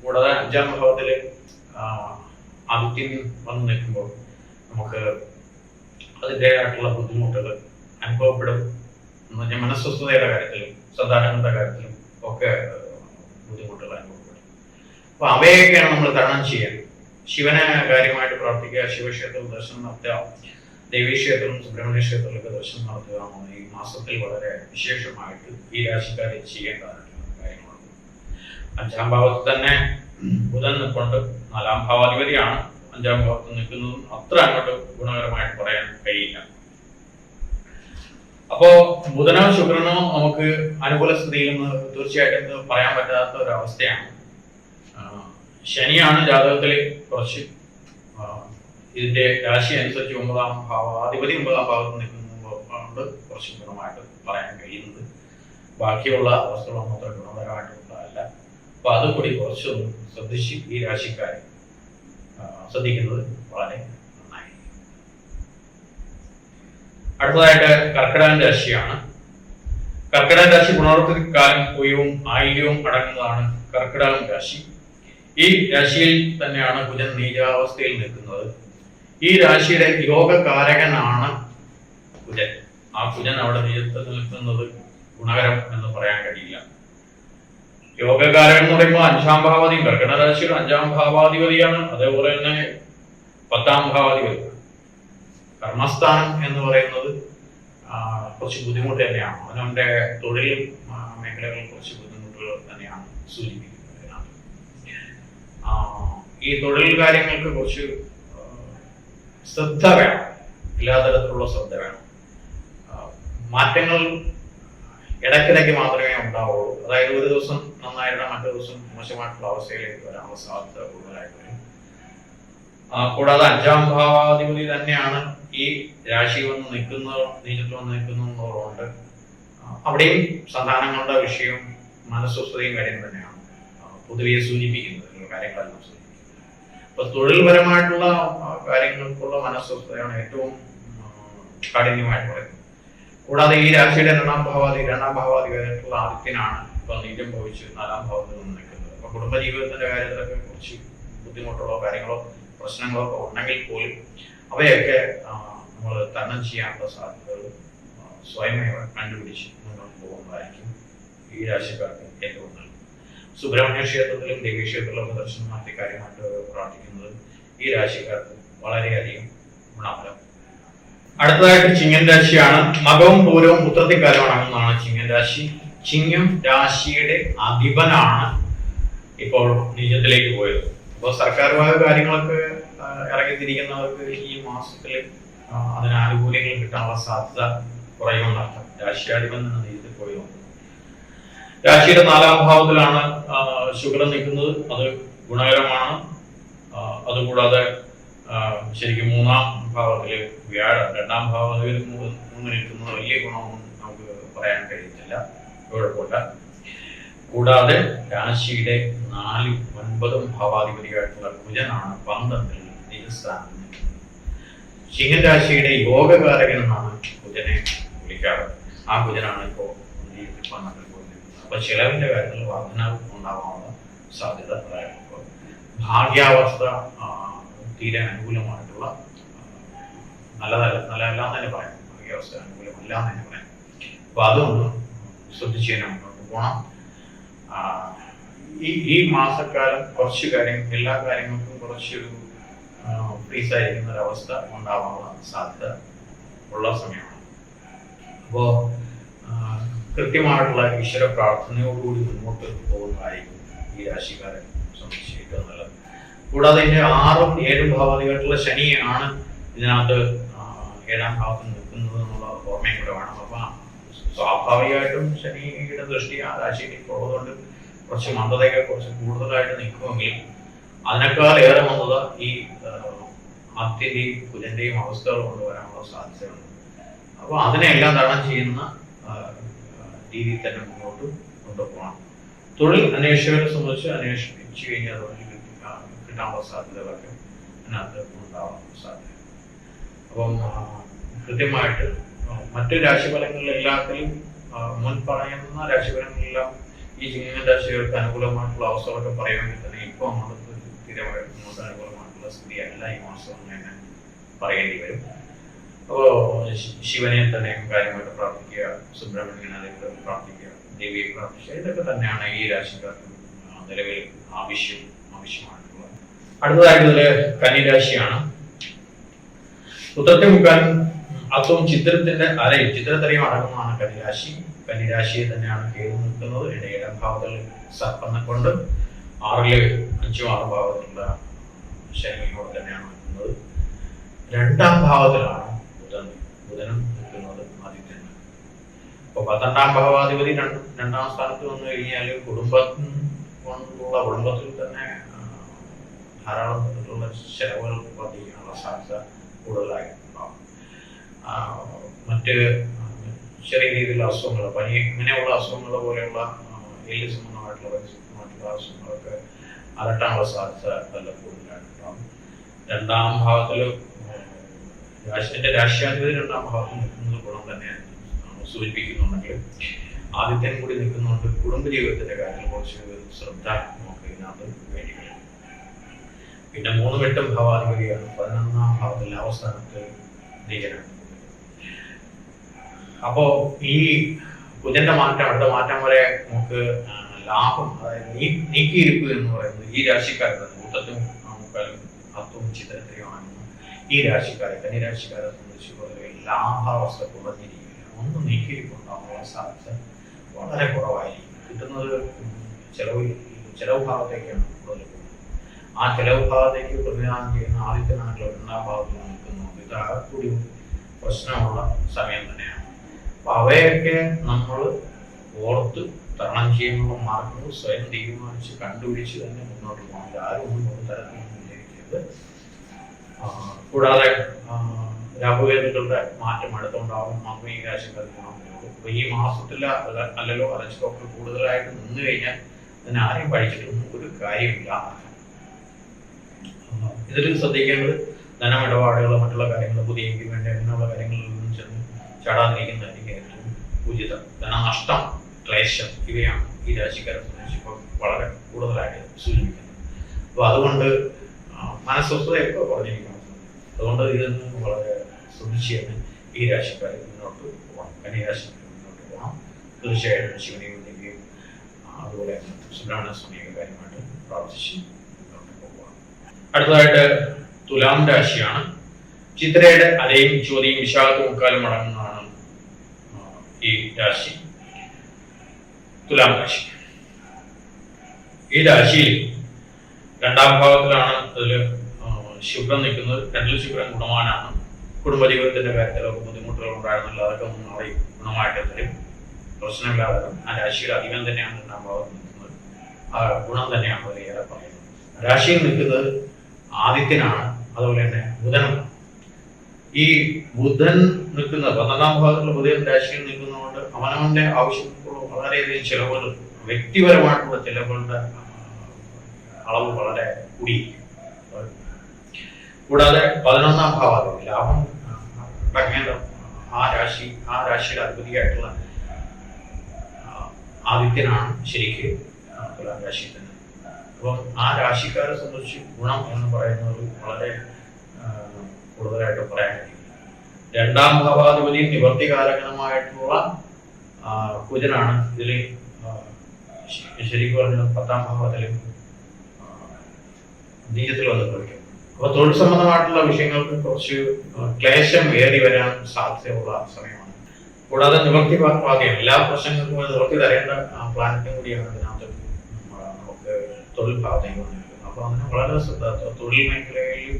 കൂടാതെ 5-ാം ഭാവത്തില് ആദിത്യം വന്ന് നിൽക്കുമ്പോൾ നമുക്ക് അതിൻ്റെതായിട്ടുള്ള ബുദ്ധിമുട്ടുകൾ അനുഭവപ്പെടും. എന്ന് പറഞ്ഞാൽ മനസ്വസ്ഥതയുടെ കാര്യത്തിലും സദാചരണങ്ങളുടെ കാര്യത്തിലും ഒക്കെ ബുദ്ധിമുട്ടുകൾ അനുഭവപ്പെടും. അപ്പൊ അവയൊക്കെയാണ് നമ്മൾ തരണം ചെയ്യാൻ. ശിവനെ കാര്യമായിട്ട് പ്രാർത്ഥിക്കുക, ശിവക്ഷേത്രത്തിൽ ദർശനം നടത്തുക, ദേവീക്ഷേത്രം, സുബ്രഹ്മണ്യ ക്ഷേത്രത്തിലൊക്കെ ദർശനം നടത്തുക എന്നാണ് ഈ മാസത്തിൽ വളരെ വിശേഷമായിട്ട് ഈ രാശിക്കാരെ ചെയ്യേണ്ടതായിട്ടുള്ള കാര്യങ്ങളാണ്. 5-ാം ഭാവത്തിൽ തന്നെ ബുധൻ നിൽക്കൊണ്ട് 4-ാം ഭാവാധിപതിയാണ്. 5-ാം ഭാവത്തിൽ നിൽക്കുന്നതും അത്ര അങ്ങോട്ട് ഗുണകരമായിട്ട് പറയാൻ കഴിയില്ല. അപ്പോ ബുധനോ ശുക്രനോ നമുക്ക് അനുകൂല സ്ഥിതിയിൽ നിന്ന് തീർച്ചയായിട്ടും പറയാൻ പറ്റാത്ത ഒരു അവസ്ഥയാണ്. ശനിയാണ് ജാതകത്തിൽ കുറച്ച് ഇതിന്റെ രാശി അനുസരിച്ച് 9-ാം ഭാവാധിപതി 9-ാം ഭാവത്തിൽ നിൽക്കുന്നുണ്ട് കുറച്ച് ഗുണമായിട്ട് പറയാൻ കഴിയുന്നത്. ബാക്കിയുള്ള അവസ്ഥകളൊന്നും അത്ര ഗുണപരമായിട്ടുള്ളതല്ല. അപ്പൊ അതുകൂടി കുറച്ചൊന്നും ശ്രദ്ധിച്ച് ഈ രാശിക്കാരെ ശ്രദ്ധിക്കുന്നത് വളരെ നന്നായി. അടുത്തതായിട്ട് കർക്കിടകൻ രാശിയാണ്. കർക്കിടകൻ രാശി പുണർത്തിക്കാലം പൂയവും ആയില്യവും അടങ്ങുന്നതാണ് കർക്കിടകൻ രാശി. ഈ രാശിയിൽ തന്നെയാണ് കുജൻ നീചാവസ്ഥയിൽ നിൽക്കുന്നത്. ഈ രാശിയുടെ യോഗകാരകനാണ് കുജൻ. ആ കുജൻ അവിടെ നീചത്തിൽ നിൽക്കുന്നത് ഗുണകരം എന്ന് പറയാൻ കഴിയില്ല. യോഗകാരകൻ എന്ന് പറയുമ്പോൾ 5-ാം ഭാവാധിപതി, കർക്കിടക രാശിയുടെ 5-ാം ഭാവാധിപതിയാണ്. അതേപോലെ തന്നെ 10-ാം ഭാവാധിപതി. കർമ്മസ്ഥാനം എന്ന് പറയുന്നത് കുറച്ച് ബുദ്ധിമുട്ട് തന്നെയാണ്. അവനവന്റെ തൊഴിൽ മേഖലകളിൽ കുറച്ച് ബുദ്ധിമുട്ടുകൾ തന്നെയാണ് സൂചിപ്പിക്കുന്നത്. ഈ തൊഴിൽ കാര്യങ്ങൾക്ക് കുറച്ച് ശ്രദ്ധ വേണം, എല്ലാ തരത്തിലുള്ള ശ്രദ്ധ വേണം. മാറ്റങ്ങൾ ഇടയ്ക്കിടയ്ക്ക് മാത്രമേ ഉണ്ടാവുള്ളൂ. അതായത് ഒരു ദിവസം നന്നായിട്ട് മറ്റു ദിവസം മോശമായിട്ടുള്ള അവസ്ഥയിലേക്ക് വരാനുള്ള സാധ്യത കൂടുതലായിട്ട് വരും. കൂടാതെ 5-ാം ഭാവാധിപതി തന്നെയാണ് ഈ രാശി വന്ന് നിൽക്കുന്നത്, നീചത്തിൽ വന്ന് നിൽക്കുന്നതുകൊണ്ട് അവിടെയും സന്താനങ്ങളുടെ വിഷയവും മനസ്വസ്ഥതയും കാര്യം തന്നെയാണ് പൊതുവെ സൂചിപ്പിക്കുന്നത്, കാര്യങ്ങളെല്ലാം സൂചിപ്പിക്കുന്നത്. അപ്പൊ തൊഴിൽപരമായിട്ടുള്ള കാര്യങ്ങൾക്കുള്ള മനസ്വസ്ഥതയാണ് ഏറ്റവും കാഠിന്യമായിട്ട് പറയുന്നത്. കൂടാതെ ഈ രാശിയുടെ രണ്ടാം ഭാവാധിപതിയായിട്ടുള്ള ആദിത്യനാണ് ഇപ്പൊ നീചം ഭവിച്ച് 4-ാം ഭാവത്തിൽ നിന്ന് നിൽക്കുന്നത്. അപ്പൊ കുടുംബജീവിതത്തിന്റെ കാര്യത്തിലൊക്കെ കുറച്ച് ബുദ്ധിമുട്ടുള്ള കാര്യങ്ങളോ പ്രശ്നങ്ങളോ ഒക്കെ ഉണ്ടെങ്കിൽ പോലും അവയൊക്കെ നമ്മൾ തരണം ചെയ്യാനുള്ള സാധ്യതകൾ സ്വയമേവ കണ്ടുപിടിച്ച് മുന്നോട്ട് പോകുന്നതായിരിക്കും ഈ രാശിക്കാർക്ക് ഏറ്റവും നല്ലത്. സുബ്രഹ്മണ്യ ക്ഷേത്രത്തിലും ദേവീക്ഷേത്രത്തിലും ദർശനം നടത്തി കാര്യമായിട്ട് പ്രാർത്ഥിക്കുന്നത് ഈ രാശിക്കാർക്ക് വളരെയധികം ഗുണഫലം. അടുത്തതായിട്ട് ചിങ്ങൻ രാശിയാണ്. മകവും പൂരവും ഉത്രത്തിക്കാലമാണെന്നാണ് ചിങ്ങൻ രാശി. ചിങ്ങം രാശിയുടെ അധിപനാണ് ഇപ്പോൾ നീചത്തിലേക്ക് പോയത്. അപ്പോൾ സർക്കാർ വക കാര്യങ്ങളൊക്കെ ഇറങ്ങിത്തിരിക്കുന്നവർക്ക് ഈ മാസത്തിൽ അതിന് ആനുകൂല്യങ്ങൾ കിട്ടാനുള്ള സാധ്യത കുറയുമെന്നർത്ഥം. രാശിയാധിപൻ എന്ന നീചത്തിൽ പോയി. രാശിയുടെ 4-ാം ഭാവത്തിലാണ് ശുക്രൻ നിൽക്കുന്നത്, അത് ഗുണകരമാണ്. അതുകൂടാതെ ശരിക്കും 3-ാം ഭാവത്തില് വ്യാഴം 2-ാം ഭാവത്തിൽ മുന്നിൽ നിൽക്കുന്നത് വലിയ ഗുണമൊന്നും നമുക്ക് പറയാൻ കഴിയത്തില്ല, കുഴപ്പമില്ല. കൂടാതെ രാശിയുടെ 4-ും 9-ഉം ഭാവാധിപതിയായിട്ടുള്ള കുജനാണ് 12-ൽ നീചസ്ഥാനത്ത് നിൽക്കുന്നത്. ചിങ്ങൻ രാശിയുടെ യോഗകാരകൻ എന്നാണ് കുജനെ വിളിക്കാറ്. ആ കുജനാണ് ഇപ്പോൾ 12-ൽ പോയി നിൽക്കുന്നത്. അപ്പൊ ചെലവിന്റെ കാര്യത്തിൽ വർധനവ് ഉണ്ടാവാനുള്ള സാധ്യത പറയാറുണ്ട്. ഭാഗ്യാവസ്ഥ തീരെ അനുകൂലമായിട്ടുള്ള നല്ലതെല്ലാം തന്നെ പറയാം. ഭാഗ്യാവസ്ഥ അനുകൂലമല്ല എന്ന് തന്നെ പറയാം. അപ്പൊ അതൊന്ന് ശ്രദ്ധിച്ച് തന്നെ മുന്നോട്ട് പോകണം. ഈ മാസക്കാലം കുറച്ച് എല്ലാ കാര്യങ്ങൾക്കും കുറച്ചൊരു ഫ്രീസായിരിക്കുന്ന ഒരവസ്ഥ ഉണ്ടാവാനുള്ള സാധ്യത ഉള്ള സമയമാണ്. അപ്പോ കൃത്യമായിട്ടുള്ള ഈശ്വര പ്രാർത്ഥനയോടുകൂടി മുന്നോട്ട് പോകുന്നതായിരിക്കും ഈ രാശിക്കാരെ സംബന്ധിച്ച് ഏറ്റവും നല്ലത്. കൂടാതെ ഇതിന്റെ 6-ഉം 7-ഉം ഭാവാധിപതിയായിട്ടുള്ള ശനിയാണ് ഇതിനകത്ത് 7-ാം ഭാവത്തിൽ നിൽക്കുന്നത് എന്നുള്ള ഓർമ്മയും കൂടെ വേണം. അപ്പൊ സ്വാഭാവികമായിട്ടും ശനിയുടെ ദൃഷ്ടി ആ രാശിയിലേക്ക് ഉള്ളതുകൊണ്ട് കുറച്ച് മന്ദതയൊക്കെ കുറച്ച് കൂടുതലായിട്ട് നിൽക്കുമെങ്കിൽ അതിനേക്കാൾ ഏറെ മന്ദത ഈ ആദ്യന്റെയും കുജന്റെയും അവസ്ഥകൾ കൊണ്ടുവരാനുള്ള സാധ്യതയുണ്ട്. അപ്പൊ അതിനെല്ലാം തരണം ചെയ്യുന്ന രീതിയിൽ തന്നെ മുന്നോട്ട് കൊണ്ടുപോകണം. തൊഴിൽ അന്വേഷകരെ സംബന്ധിച്ച് അന്വേഷിച്ചു കഴിഞ്ഞാൽ കിട്ടാനുള്ള സാധ്യതകളൊക്കെ അതിനകത്ത് ഉണ്ടാവാൻ സാധ്യത. അപ്പം കൃത്യമായിട്ട് മറ്റു രാശിഫലങ്ങളിലെല്ലാത്തിലും മുൻ പറയുന്ന രാശിഫലങ്ങളെല്ലാം ഈ ചിങ്ങൻ രാശികൾക്ക് അനുകൂലമായിട്ടുള്ള അവസ്ഥകളൊക്കെ പറയുമെങ്കിൽ തന്നെ ഇപ്പോൾ നമുക്ക് സ്ഥിരമായിട്ട് അനുകൂലമായിട്ടുള്ള സ്ഥിതിയല്ല ഈ മാസം തന്നെ പറയേണ്ടി വരും. അപ്പോൾ ശിവനെ തന്നെ കാര്യമായിട്ട് പ്രാർത്ഥിക്കുക, സുബ്രഹ്മണ്യനെ പ്രാർത്ഥിക്കുക, ദേവിയെ പ്രാർത്ഥിക്കുക, ഇതൊക്കെ തന്നെയാണ് ഈ രാശിക്കാർക്ക് നിലവിൽ ആവശ്യമായിട്ടുള്ളത്. അടുത്തതായിട്ട് ഇതില് കന്നിരാശിയാണ്. ഉത്രത്തെ മുക്കാൻ അത്തവും ചിത്രത്തിന്റെ അരയും ചിത്രത്തരയും അടങ്ങുന്നതാണ് കന്നിരാശി. കന്നിരാശിയെ തന്നെയാണ് കേതു നിൽക്കുന്നത്. 7-ാം ഭാവത്തിൽ സർപ്പനെ കൊണ്ട് 6-ല് 5-ഉം 6-ഉം ഭാവത്തിലുള്ള ശനിയോട് തന്നെയാണ് നിൽക്കുന്നത്. 2-ാം ഭാവത്തിലാണ് ബുധനും നിൽക്കുന്നത്, ആദിത്യൻ. അപ്പൊ 12-ാം ഭാവാധിപതി 2-ാം സ്ഥാനത്ത് വന്നു കഴിഞ്ഞാൽ കുടുംബത്തിൽ തന്നെ ധാരാളം തരത്തിലുള്ള ചെലവുകൾ വർദ്ധിക്കാനുള്ള സാധ്യത കൂടുതലായിട്ടുണ്ടാവും. മറ്റ് ചെറിയ രീതിയിലുള്ള അസുഖങ്ങൾ, പനി ഇങ്ങനെയുള്ള അസുഖങ്ങൾ പോലെയുള്ള എല്ല് സംബന്ധമായിട്ടുള്ള അസുഖങ്ങളൊക്കെ അലട്ടാനുള്ള സാധ്യത നല്ല കൂടുതലായിട്ടുണ്ടാവും. 2-ാം ഭാവത്തിൽ രാശിന്റെ രാശ്യാധിപതി 2-ാം ഭാവത്തിൽ നിൽക്കുന്നത് ഗുണം തന്നെ സൂചിപ്പിക്കുന്നുണ്ടെങ്കിൽ ആദിത്യൻ കൂടി നിൽക്കുന്നുണ്ട്. കുടുംബജീവിതത്തിന്റെ കാര്യത്തിൽ കുറച്ച് ശ്രദ്ധ നമുക്ക് ഇതിനകത്ത് വേണ്ടി വരും. പിന്നെ 3-ഉം 8-ഉം ഭാവാധിപതിയാണ് 11-ാം ഭാവത്തിൽ അവസ്ഥാനത്ത് നീചനാണ്. അപ്പോ ഈ കുജന്റെ അടുത്ത മാറ്റം വരെ നമുക്ക് ലാഭം, അതായത് നീക്കിയിരിപ്പ് എന്ന് പറയുന്നത് ഈ രാശിക്കാരുടെ കൂട്ടത്തും അത്വവും ചിത്രത്തിലുമാണ് ഈ രാശിക്കാരെ കന്നിരാശിക്കാരെ സംബന്ധിച്ച് വളരെ ലാഭാവസ്ഥ കുറഞ്ഞിരിക്കുകയാണ്. ഒന്ന് നീക്കിയിരിപ്പുണ്ടാകാനുള്ള സാധ്യത വളരെ കുറവായിരിക്കും. കിട്ടുന്നത് ചെലവ് ഭാഗത്തേക്കാണ് കൂടുതൽ പോകുന്നത്. ആ ചെലവ് ഭാഗത്തേക്ക് പ്രതിനിധാനം ചെയ്യുന്ന ആദിത്യനാട്ടിലെ 2-ാം ഭാവത്തിൽ നിൽക്കുന്നുണ്ട്. ഇത് കൂടി പ്രശ്നമുള്ള സമയം തന്നെയാണ്. അപ്പൊ അവയൊക്കെ നമ്മൾ ഓർത്ത് തരണം ചെയ്യുന്ന മാർഗങ്ങൾ സ്വയം തീരുമാനിച്ച് കണ്ടുപിടിച്ച് തന്നെ മുന്നോട്ട് പോകണം. ആരും ഒന്നും ഒരു തരത്തിലൊന്നും വിചാരിക്കരുത്. കൂടാതെ രാഹുകേതുക്കളുടെ മാറ്റം അടുത്തുണ്ടാവും, മാത്രമേ ഈ രാശിക്കാർക്ക് ഗുണമുള്ളൂ. അപ്പൊ ഈ മാസത്തിൽ അല്ലല്ലോ അലച്ചിലൊക്കെ കൂടുതലായിട്ട് നിന്ന് കഴിഞ്ഞാൽ അതിന് ആരെയും പഠിച്ചിട്ടൊന്നും ഒരു കാര്യമില്ല. ഇതിൽ ശ്രദ്ധിക്കേണ്ടത് ധനമിടപാടുകൾ, മറ്റുള്ള കാര്യങ്ങൾ, പുതിയ ഇൻക്രിമെന്റ് അങ്ങനെയുള്ള കാര്യങ്ങളിലൊന്നും ചെന്ന് ചാടാതിരിക്കുന്നതായിരിക്കും ഏറ്റവും ഉചിതം. ധനനഷ്ടം, ക്ലേശം ഇവയാണ് ഈ രാശിക്കാരെ സംബന്ധിച്ച് ഇപ്പോൾ വളരെ കൂടുതലായിട്ട് സൂചിപ്പിക്കുന്നത്. അപ്പൊ അതുകൊണ്ട് മനസ്വസ്ഥതയൊക്കെ കുറഞ്ഞിരിക്കണം. അതുകൊണ്ട് ഇതൊന്നും വളരെ ശ്രദ്ധിച്ച് തന്നെ ഈ രാശിക്കാർ മുന്നോട്ട് പോകണം. കന്യാരാശി മുന്നോട്ട് പോകണം. തീർച്ചയായിട്ടും ശിവനെയും ദേവിയും അതുപോലെ സുബ്രഹ്മണ്യ സ്വാമിയൊക്കെ കാര്യമായിട്ട് പ്രാർത്ഥിച്ച് മുന്നോട്ട് പോവുക. അടുത്തതായിട്ട് തുലാം രാശിയാണ്. ചിത്രയുടെ അരയും ചോദ്യയും വിശാഖത്തും മുക്കാലും അടങ്ങുന്നതാണ് ഈ രാശി. തുലാം രാശി ഈ രാശിയിൽ രണ്ടാം ഭാവത്തിലാണ് അതിൽ ശുക്രൻ നിൽക്കുന്നത്. രണ്ടിൽ ശുക്രൻ ഗുണവാനാണ്. കുടുംബജീവിതത്തിന്റെ കാര്യത്തിലൊക്കെ ബുദ്ധിമുട്ടുകൾ ഉണ്ടായിരുന്നില്ല, അതൊക്കെ മാറി ഗുണമായിട്ട് തരും. പ്രശ്നമില്ലാതെ ആ രാശിയുടെ അധികം തന്നെയാണ് രണ്ടാം ഭാവത്തിൽ നിൽക്കുന്നത്. ആ ഗുണം തന്നെയാണ് അതിലേറെ പറയുന്നത്. രാശിയിൽ നിൽക്കുന്നത് ആദിത്യനാണ്, അതുപോലെ തന്നെ ബുധനാണ്. ഈ ബുധൻ നിൽക്കുന്ന 12ാം ഭാവത്തിലുള്ള ബുധൻ രാശിയിൽ നിൽക്കുന്നതുകൊണ്ട് അവനവന്റെ ആവശ്യങ്ങൾക്കുള്ള വളരെയധികം ചിലവുകൾ, വ്യക്തിപരമായിട്ടുള്ള ചിലവുകളുടെ അളവ് വളരെ കൂടിയിരിക്കും. കൂടാതെ 11ാം ഭാവത്തിൽ ലാഭം ഉണ്ടാക്കേണ്ട ആ രാശിയുടെ അധിപതിയായിട്ടുള്ള ആദിത്യനാണ് ശരിക്ക് തുലാം രാശിയിൽ തന്നെ. അപ്പം ആ രാശിക്കാരെ സംബന്ധിച്ച് ഗുണം എന്ന് പറയുന്നത് വളരെ കൂടുതലായിട്ട് പറയാൻ കഴിയും. രണ്ടാം ഭാവാധിപതി നിവർത്തികാരകമായിട്ടുള്ള കുജനാണ് ഇതിൽ ശരിക്കും പറഞ്ഞാൽ 10ാം ഭാവത്തിലും നീചത്തിൽ വന്ന് കളിക്കും. അപ്പൊ തൊഴിൽ സംബന്ധമായിട്ടുള്ള വിഷയങ്ങൾക്ക് കുറച്ച് ക്ലേശം ഏറി വരാൻ സാധ്യതയുള്ള സമയമാണ്. കൂടാതെ നിവർത്തി ഭാഗ്യം, എല്ലാ പ്രശ്നങ്ങൾക്കും നിവർത്തി തരേണ്ട പ്ലാനറ്റും കൂടിയാണ് ഇതിനകത്ത് നമുക്ക് തൊഴിൽ ഭാഗത്തേക്ക് വന്നിരിക്കുന്നത്. അപ്പൊ അതിന് വളരെ ശ്രദ്ധ, തൊഴിൽ മേഖലയിൽ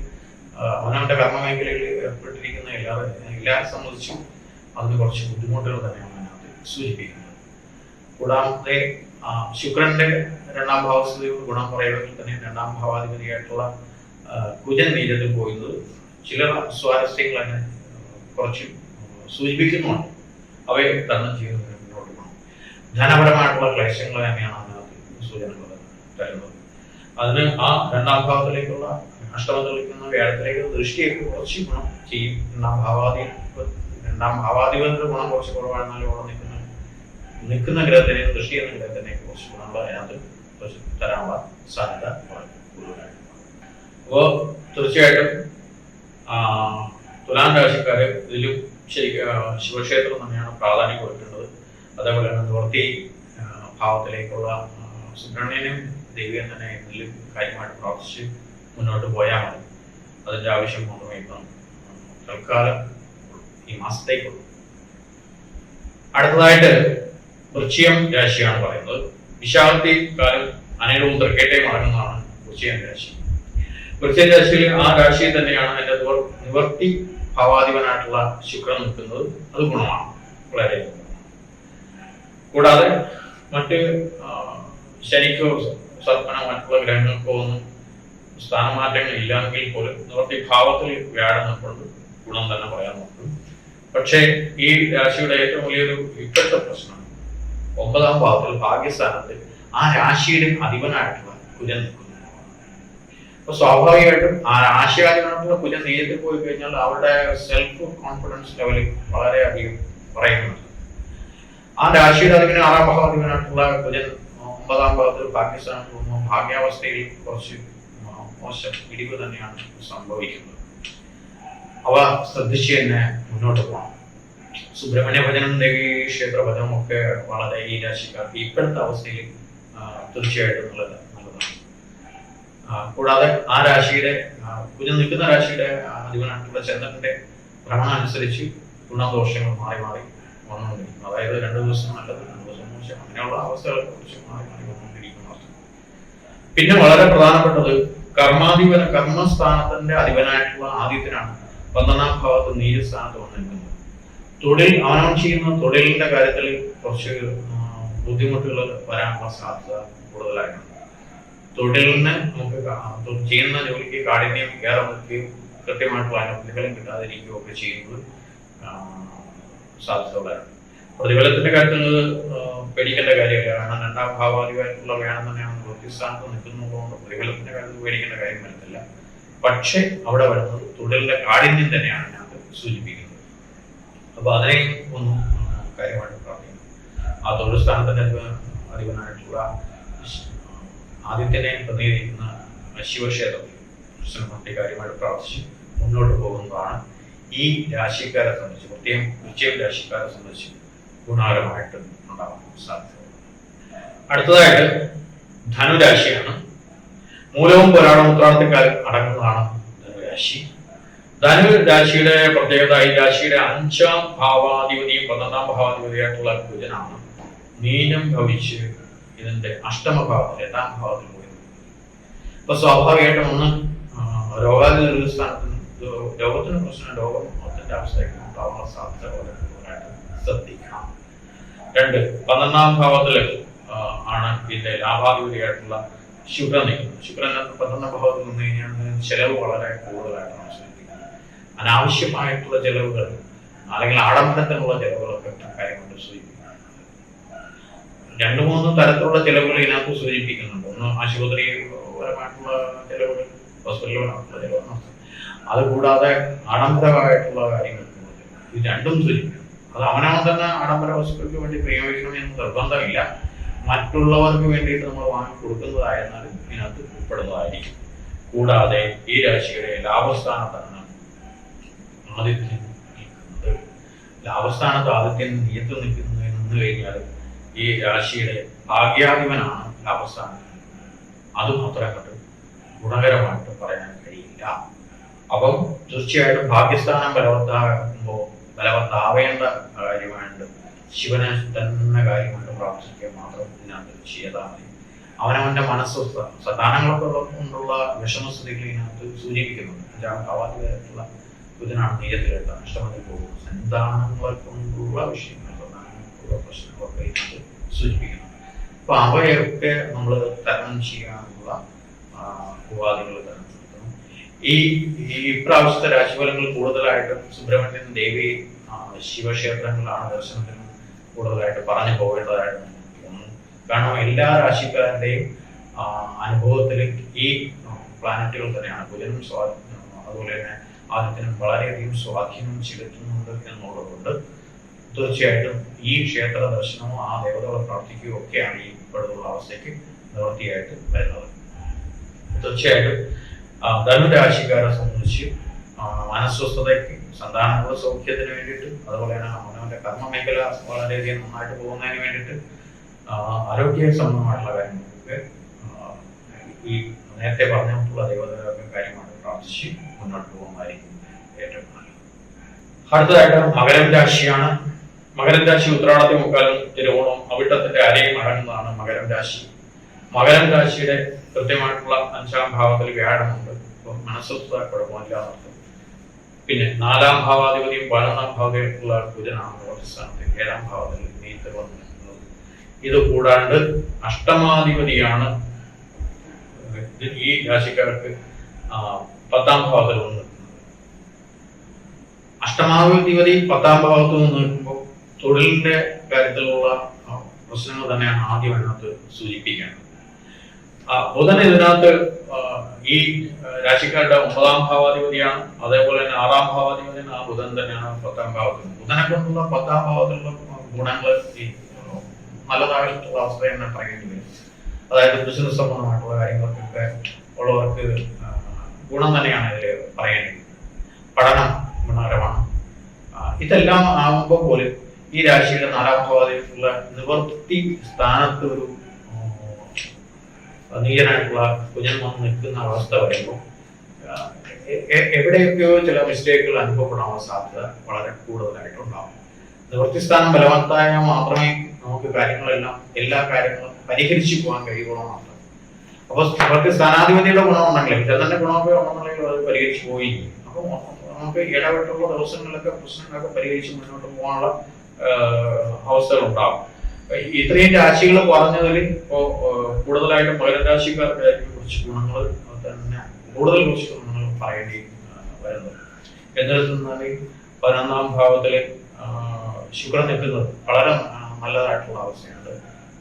അവനവന്റെ കർമ്മ മേഖലയിൽ ഏർപ്പെട്ടിരിക്കുന്ന എല്ലാവരെ സംബന്ധിച്ചും അതിന് കുറച്ച് ബുദ്ധിമുട്ടുകൾ തന്നെയാണ് അതിനകത്ത് സൂചിപ്പിക്കുന്നത്. കൂടാതെ ശുക്രന്റെ രണ്ടാം ഭാവസ്ഥിതിയോട് ഗുണം പറയുമെങ്കിൽ തന്നെ രണ്ടാം ഭാവാധിപതിയായിട്ടുള്ള കുജൻ നീചത്തിൽ പോയിരുന്നത് ചില സ്വാരസ്യങ്ങൾ തന്നെ കുറച്ച് സൂചിപ്പിക്കുന്നുണ്ട്. അവയെ തരണം ചെയ്ത് മുന്നോട്ട് പോകണം. ധനപരമായിട്ടുള്ള ക്ലേശങ്ങൾ തന്നെയാണ് അതിനകത്ത് സൂചനകൾ തരുന്നത്. അതിന് ആ രണ്ടാം ഭാവത്തിലേക്കുള്ള അഷ്ടമത്തിലേക്കുന്ന വ്യാഴത്തിലേക്ക് ദൃഷ്ടിയൊക്കെ കുറച്ച് ഗുണം ചെയ്യും. രണ്ടാം ഭാവാധിപതിയുടെ ഗുണം കുറച്ച് കുറവാണെന്നാലും അവിടെ നിൽക്കുന്ന ഗ്രഹത്തിനെ, ദൃഷ്ടി എന്ന ഗ്രഹത്തിനെ കുറച്ച് ഗുണങ്ങൾ അതിനകത്ത് തരാനുള്ള സാധ്യത കൂടുതലായിട്ട്. അപ്പോൾ തീർച്ചയായിട്ടും തുലാം രാശിക്കാര് ഇതിലും ശരിക്കും ശിവക്ഷേത്രം തന്നെയാണ് പ്രാധാന്യം കൊടുക്കേണ്ടത്. അതേപോലെ തന്നെ നിവർത്തി ഭാവത്തിലേക്കുള്ള സുബ്രഹ്മണ്യനും ദേവിയും തന്നെ ഇതിലും കാര്യമായിട്ട് പ്രാർത്ഥിച്ച് മുന്നോട്ട് പോയാൽ മതി. അതിൻ്റെ ആവശ്യം മാത്രമേ ഇപ്പം തൽക്കാലം ഈ മാസത്തേക്കുള്ളൂ. അടുത്തതായിട്ട് വൃശ്ചികം രാശിയാണ് പറയുന്നത്. വിശാഖത്തി കാലം അനേകവും തൃക്കേട്ടയും അടങ്ങുന്നതാണ് വൃശ്ചികം രാശി. വൃശ്ചിക രാശിയിൽ ആ രാശിയിൽ തന്നെയാണ് അതിന്റെ നിവർത്തി ഭാവാധിപനായിട്ടുള്ള ശുക്രൻ നിൽക്കുന്നത്. അത് ഗുണമാണ്, വളരെ. കൂടാതെ മറ്റ് ശനിക്കോ സർപ്പനോ മറ്റുള്ള ഗ്രഹങ്ങൾക്കോ ഒന്നും സ്ഥാനമാറ്റങ്ങൾ ഇല്ലെങ്കിൽ പോലും നിവർത്തി ഭാവത്തിൽ വ്യാഴം നിൽക്കൊണ്ട് ഗുണം തന്നെ പറയാൻ നോക്കും. പക്ഷേ ഈ രാശിയുടെ ഏറ്റവും വലിയൊരു ഇപ്പോഴത്തെ പ്രശ്നം 9ാം ഭാവത്തിൽ ഭാഗ്യസ്ഥാനത്ത് ആ രാശിയുടെ അധിപനായിട്ടുള്ള കുജൻ നിൽക്കുന്നു. അപ്പൊ സ്വാഭാവികമായിട്ടും ആ രാശിയാധിപനായിട്ടുള്ള കുജൻ നീചത്തിൽ പോയി കഴിഞ്ഞാൽ അവരുടെ സെൽഫ് കോൺഫിഡൻസ് ലെവൽ വളരെയധികം പറയുന്നുണ്ട്. ആ രാശിയുടെ അധിപന് 6ാം ഭാവാധിപനായിട്ടുള്ള കുജൻ 9ാം ഭാവത്തിൽ ഭാഗ്യസ്ഥാനത്ത് പോകുമ്പോൾ ഭാഗ്യാവസ്ഥയിൽ കുറച്ച് മോശം ഇടിവ് തന്നെയാണ് സംഭവിക്കുന്നത്. അവ ശ്രദ്ധിച്ച് തന്നെ മുന്നോട്ട് പോകണം. സുബ്രഹ്മണ്യ ഭജനം, ദേവി ക്ഷേത്ര ഭജനം ഒക്കെ വളരെ ഈ രാശിക്കാർക്ക് ഇപ്പോഴത്തെ അവസ്ഥയിൽ തീർച്ചയായിട്ടും നല്ലതാണ്. കൂടാതെ ആ രാശിയുടെ കുഞ്ഞു നിൽക്കുന്ന രാശിയുടെ അധിപനായിട്ടുള്ള ചന്ദ്രന്റെ ഭ്രമണം അനുസരിച്ച് ഗുണദോഷങ്ങൾ മാറി മാറി വന്നുകൊണ്ടിരിക്കുന്നു. അതായത് 2 ദിവസം നല്ലത്, 2 ദിവസം മോശം, അങ്ങനെയുള്ള അവസ്ഥകളെ കുറിച്ച് മാറി മാറി വന്നുകൊണ്ടിരിക്കുന്നു. പിന്നെ വളരെ പ്രധാനപ്പെട്ടത് കർമ്മസ്ഥാനത്തിന്റെ അധിപനായിട്ടുള്ള ആദിത്യനാണ് 12ാം ഭാവത്ത് നീചസ്ഥാനത്ത് വന്നിരിക്കുന്നത്. അവനവൻ ചെയ്യുന്ന തൊഴിലിന്റെ കാര്യത്തിൽ കുറച്ച് ബുദ്ധിമുട്ടുകൾ വരാനുള്ള സാധ്യത കൂടുതലായിട്ടുണ്ട്. തൊഴിലിന് നമുക്ക് ചെയ്യുന്ന ജോലിക്ക് കാഠിന്യം ഏറെ നിൽക്കുകയും കൃത്യമായിട്ടുള്ള പ്രതിഫലം കിട്ടാതിരിക്കുകയൊക്കെ ചെയ്യുന്നത് സാധ്യതകളാണ്. പ്രതിഫലത്തിന്റെ കാര്യത്തിൽ പേടിക്കേണ്ട കാര്യമില്ല. കാരണം രണ്ടാം ഭാവാധിപനായിട്ടുള്ള വേണം തന്നെയാണ് വൃത്തിസ്ഥാനത്ത് നിൽക്കുന്നതുകൊണ്ട് പ്രതിഫലത്തിന്റെ കാര്യത്തിൽ പേടിക്കേണ്ട കാര്യം വരുന്നില്ല. പക്ഷെ അവിടെ വരുന്നത് തൊഴിലിന്റെ കാഠിന്യം തന്നെയാണ് ഞാൻ സൂചിപ്പിക്കുന്നത്. അപ്പൊ അതിനെയും ഒന്നും കാര്യമായിട്ട് പ്രാർത്ഥിക്കുന്നു. ആ തൊഴിൽ സ്ഥാനത്തിന്റെ അധിപനായിട്ടുള്ള ആദിത്യനെ പ്രതിനിധീകരിക്കുന്ന ശിവക്ഷേത്രത്തിൽ കൃഷ്ണഭക്തി കാര്യമായിട്ട് പ്രാർത്ഥിച്ച് മുന്നോട്ട് പോകുന്നതാണ് ഈ രാശിക്കാരെ സംബന്ധിച്ച്, പ്രത്യേകം വൃശ്ചിക രാശിക്കാരെ സംബന്ധിച്ച് ഗുണകരമായിട്ട് ഉണ്ടാകാൻ സാധ്യത. അടുത്തതായിട്ട് ധനുരാശിയാണ്. മൂലവും പുരാണവും ഉത്രാടത്തിക്കാർ അടങ്ങുന്നതാണ് ധനുരാശി. ധനുരാശിയുടെ പ്രത്യേകത ഈ രാശിയുടെ 5ാം ഭാവാധിപതിയും 11ാം ഭാവാധിപതിയായിട്ടുള്ള ബുധനാണ് മീനം ഭവിച്ച് ഇതിന്റെ അഷ്ടമഭാവത്തിൽ 8ാം ഭാവത്തിൽ പോയി. അപ്പൊ സ്വാഭാവികമായിട്ടും ഒന്ന് രോഗാതി സ്ഥാനത്തിന് രോഗത്തിന് പ്രശ്നം രോഗത്തിന്റെ അവസ്ഥയ്ക്ക് ഉണ്ടാവാനുള്ള സാധ്യത കൂടുതലായിട്ട് ശ്രദ്ധിക്കണം. 2 11ാം ഭാവത്തിൽ ആണ് ഇതിന്റെ ലാഭാധിപതിയായിട്ടുള്ള ശുക്രൻ നിൽക്കുന്നത്. ശുക്രൻ 11ാം ഭാവത്തിൽ നിന്ന് കഴിഞ്ഞാൽ ചെലവ് വളരെ കൂടുതലായിട്ടാണ് ശ്രദ്ധിക്കുന്നത്. അനാവശ്യമായിട്ടുള്ള ചെലവുകൾ അല്ലെങ്കിൽ ആഡംബരത്തിനുള്ള ചെലവുകളൊക്കെ കാര്യമായിട്ട് സൂചിപ്പിക്കുന്നത്. 2-3 തരത്തിലുള്ള ചെലവുകൾ ഇതിനകത്ത് സൂചിപ്പിക്കുന്നുണ്ട്. ഒന്ന് ആശുപത്രിപരമായിട്ടുള്ള ചെലവുകൾ, ഹോസ്പിറ്റലുകളായിട്ടുള്ള ചെലവുകൾ, അതുകൂടാതെ ആഡംബരമായിട്ടുള്ള കാര്യങ്ങൾ ഇത് രണ്ടും സൂചിപ്പിക്കുന്നു. അത് അവനവൻ തന്നെ ആഡംബര വസ്തുക്കൾക്ക് വേണ്ടി പ്രയോഗിക്കണമെന്ന് നിർബന്ധമില്ല. മറ്റുള്ളവർക്ക് വേണ്ടിയിട്ട് നമ്മൾ വാങ്ങി കൊടുക്കുന്നതായിരുന്നാലും ഇതിനകത്ത് ഉൾപ്പെടുന്നതായിരിക്കും. കൂടാതെ ഈ രാശിയുടെ ലാഭസ്ഥാനത്താണ് ആദിത്യൻ നിൽക്കുന്നത്. ലാഭസ്ഥാനത്ത് ആദിത്യൻ നിയത്ത് നിൽക്കുന്നതിന് നിന്ന് കഴിഞ്ഞാൽ ഈ രാശിയുടെ ഭാഗ്യാധിപനാണ് ലാഭസ്ഥാനം. അതും അത്ര കണ്ട് ഗുണകരമായിട്ട് പറയാൻ കഴിയില്ല. അപ്പം തീർച്ചയായിട്ടും ഭാഗ്യസ്ഥാനം ബലവത്താവേണ്ട കാര്യമായിട്ട് ശിവനെ തന്നെ കാര്യമായിട്ട് പ്രാർത്ഥിക്കുക മാത്രം ഇതിനകത്ത് ചെയ്താൽ മതി. അവനവന്റെ മനസ്വസ്ഥ സന്താനങ്ങളൊക്കെ കൊണ്ടുള്ള വിഷമസ്ഥിതികൾ ഇതിനകത്ത് സൂചിപ്പിക്കുന്നുണ്ട്. 5ാം ഭാവാധിപനായിട്ടുള്ള ബുധനാണ് നീചത്തിലെത്ത അഷ്ടമത്തിൽ പോകുന്നത്. സന്താനങ്ങളെ കൊണ്ടുള്ള വിഷയങ്ങൾ, സന്താനങ്ങൾക്കുള്ള പ്രശ്നങ്ങളൊക്കെ ഇതിനകത്ത് സൂചിപ്പിക്കുന്നു. അപ്പൊ അവയൊക്കെ നമ്മൾ തരണം ചെയ്യാനുള്ള ഉപാധികൾ തരണം നടത്തണം. ഇപ്രാവശ്യത്തെ രാശിഫലങ്ങൾ കൂടുതലായിട്ടും സുബ്രഹ്മണ്യൻ ദേവി ശിവക്ഷേത്രങ്ങളിലാണ് ദർശനത്തിന് കൂടുതലായിട്ട് പറഞ്ഞു പോകേണ്ടതായിട്ട് തോന്നുന്നു. കാരണം എല്ലാ രാശിക്കാരുടെയും അനുഭവത്തിൽ ഈ പ്ലാനറ്റുകൾ തന്നെയാണ് ബുധനും അതുപോലെ തന്നെ ആദിത്യനും വളരെയധികം സ്വാധീനം ചെലുത്തുന്നുണ്ട് എന്നുള്ളതുകൊണ്ട് തീർച്ചയായിട്ടും ഈ ക്ഷേത്ര ദർശനവും ആ ദേവതകളെ പ്രാർത്ഥിക്കുകയും ഒക്കെയാണ് ഈ ഇപ്പോഴുള്ള അവസ്ഥയ്ക്ക് നിവൃത്തിയായിട്ട് വരുന്നത്. തീർച്ചയായിട്ടും ധനുരാശിക്കാരെ സംബന്ധിച്ച് മനസ്വസ്ഥതയ്ക്ക്, സന്താനങ്ങളുടെ സൗഖ്യത്തിന് വേണ്ടിയിട്ട്, അതുപോലെ തന്നെ അവനവന്റെ കർമ്മ മേഖല വളരെയധികം നന്നായിട്ട് പോകുന്നതിന് വേണ്ടിയിട്ട്, ആരോഗ്യ സംബന്ധമായിട്ടുള്ള കാര്യങ്ങൾക്ക് ഈ നേരത്തെ പറഞ്ഞിട്ടുള്ള ദേവതകളൊക്കെ കാര്യമായിട്ട് പ്രാർത്ഥിച്ച് മുന്നോട്ട് പോകുന്നതായിരിക്കും ഏറ്റവും നല്ലത്. അടുത്തതായിട്ട് മകരം രാശിയാണ്. മകരം രാശി ഉത്രാടത്തെ മുക്കാലും തിരുവോണവും അവിട്ടത്തിന്റെ അരയും അടങ്ങുന്നതാണ് മകരം രാശി. മകരം രാശിയുടെ കൃത്യമായിട്ടുള്ള 5ാം ഭാവത്തിൽ വ്യാഴമുണ്ട്. അപ്പം മനസ്വസ്ഥത കുഴപ്പമില്ലാത്ത. പിന്നെ 4ാം ഭാവാധിപതിയും 11ാം ഭാവത്തിലുള്ള ബുധനാണ് സ്ഥാനത്ത് 7ാം ഭാവത്തിൽ നീത്ത് വന്നിരിക്കുന്നത്. ഇത് കൂടാണ്ട് അഷ്ടമാധിപതിയാണ് ഈ രാശിക്കാർക്ക് 10ാം ഭാവത്തിൽ വന്ന് നിൽക്കുന്നത്. അഷ്ടമാധിപതി 10ാം ഭാവത്തിൽ നിന്ന് നിൽക്കുമ്പോൾ തൊഴിലിന്റെ കാര്യത്തിലുള്ള പ്രശ്നങ്ങൾ തന്നെയാണ് ആദ്യം അതിനകത്ത് സൂചിപ്പിക്കേണ്ടത്. ബുധൻ ഇതിനകത്ത് ഈ രാശിക്കാരുടെ 9ാം ഭാവാധിപതിയാണ്. അതേപോലെ തന്നെ 6ാം ഭാവാധിപതിയാണ് ആ ബുധൻ തന്നെയാണ് 10ാം ഭാവത്തിൽ. ബുധനെ കൊണ്ടുള്ള 10ാം ഭാവത്തിലുള്ള ഗുണങ്ങൾ ഈ നല്ലതായിട്ടുള്ള അവസ്ഥ തന്നെ പറയേണ്ടി വരും. അതായത് ബിസിനസ് സംബന്ധമായിട്ടുള്ള കാര്യങ്ങൾക്കൊക്കെ ഉള്ളവർക്ക് ഗുണം തന്നെയാണ് ഇതിൽ പറയേണ്ടത്. പഠനം ഗുണകരമാണ്. ഇതെല്ലാം ആകുമ്പോൾ പോലും ഈ രാശിയുടെ 4ാം ഭാവത്തിലുള്ള നിവർത്തി സ്ഥാനത്ത് ഒരു നീചനായിട്ടുള്ള കുഞ്ഞൻ വന്ന് നിൽക്കുന്ന അവസ്ഥ വരുമ്പോൾ എവിടെയൊക്കെയോ ചില മിസ്റ്റേക്കുകൾ അനുഭവപ്പെടാനുള്ള സാധ്യത വളരെ കൂടുതലായിട്ടുണ്ടാവും. നിവൃത്തിസ്ഥാനം ബലവത്തായ മാത്രമേ നമുക്ക് എല്ലാ കാര്യങ്ങളും പരിഹരിച്ചു പോകാൻ കഴിയുള്ളൂ മാത്രം. അപ്പൊ നിവൃത്തി സ്ഥാനാധിപതിയുടെ ഗുണമുണ്ടെങ്കിൽ തന്നെ ഗുണമൊക്കെ ഉണ്ടെന്നുണ്ടെങ്കിൽ അത് പരിഹരിച്ചു പോയി. അപ്പൊ നമുക്ക് ഇടപെട്ടുള്ള ദിവസങ്ങളിലൊക്കെ പ്രശ്നങ്ങളൊക്കെ പരിഹരിച്ച് മുന്നോട്ട് പോകാനുള്ള അവസ്ഥകൾ ഉണ്ടാവും. ഇത്രയും രാശികൾ പറഞ്ഞതിൽ ഇപ്പോ കൂടുതലായിട്ടും മകരം രാശിക്കാർക്കായിരിക്കും കുറച്ച് ഗുണങ്ങൾ തന്നെ കൂടുതൽ കുറച്ച് ഗുണങ്ങൾ പറയേണ്ടി വരുന്നത്. എന്നിരുന്നാൽ 11-ാം ഭാവത്തില് ശുക്രൻ നിൽക്കുന്നത് വളരെ നല്ലതായിട്ടുള്ള അവസ്ഥയാണ്.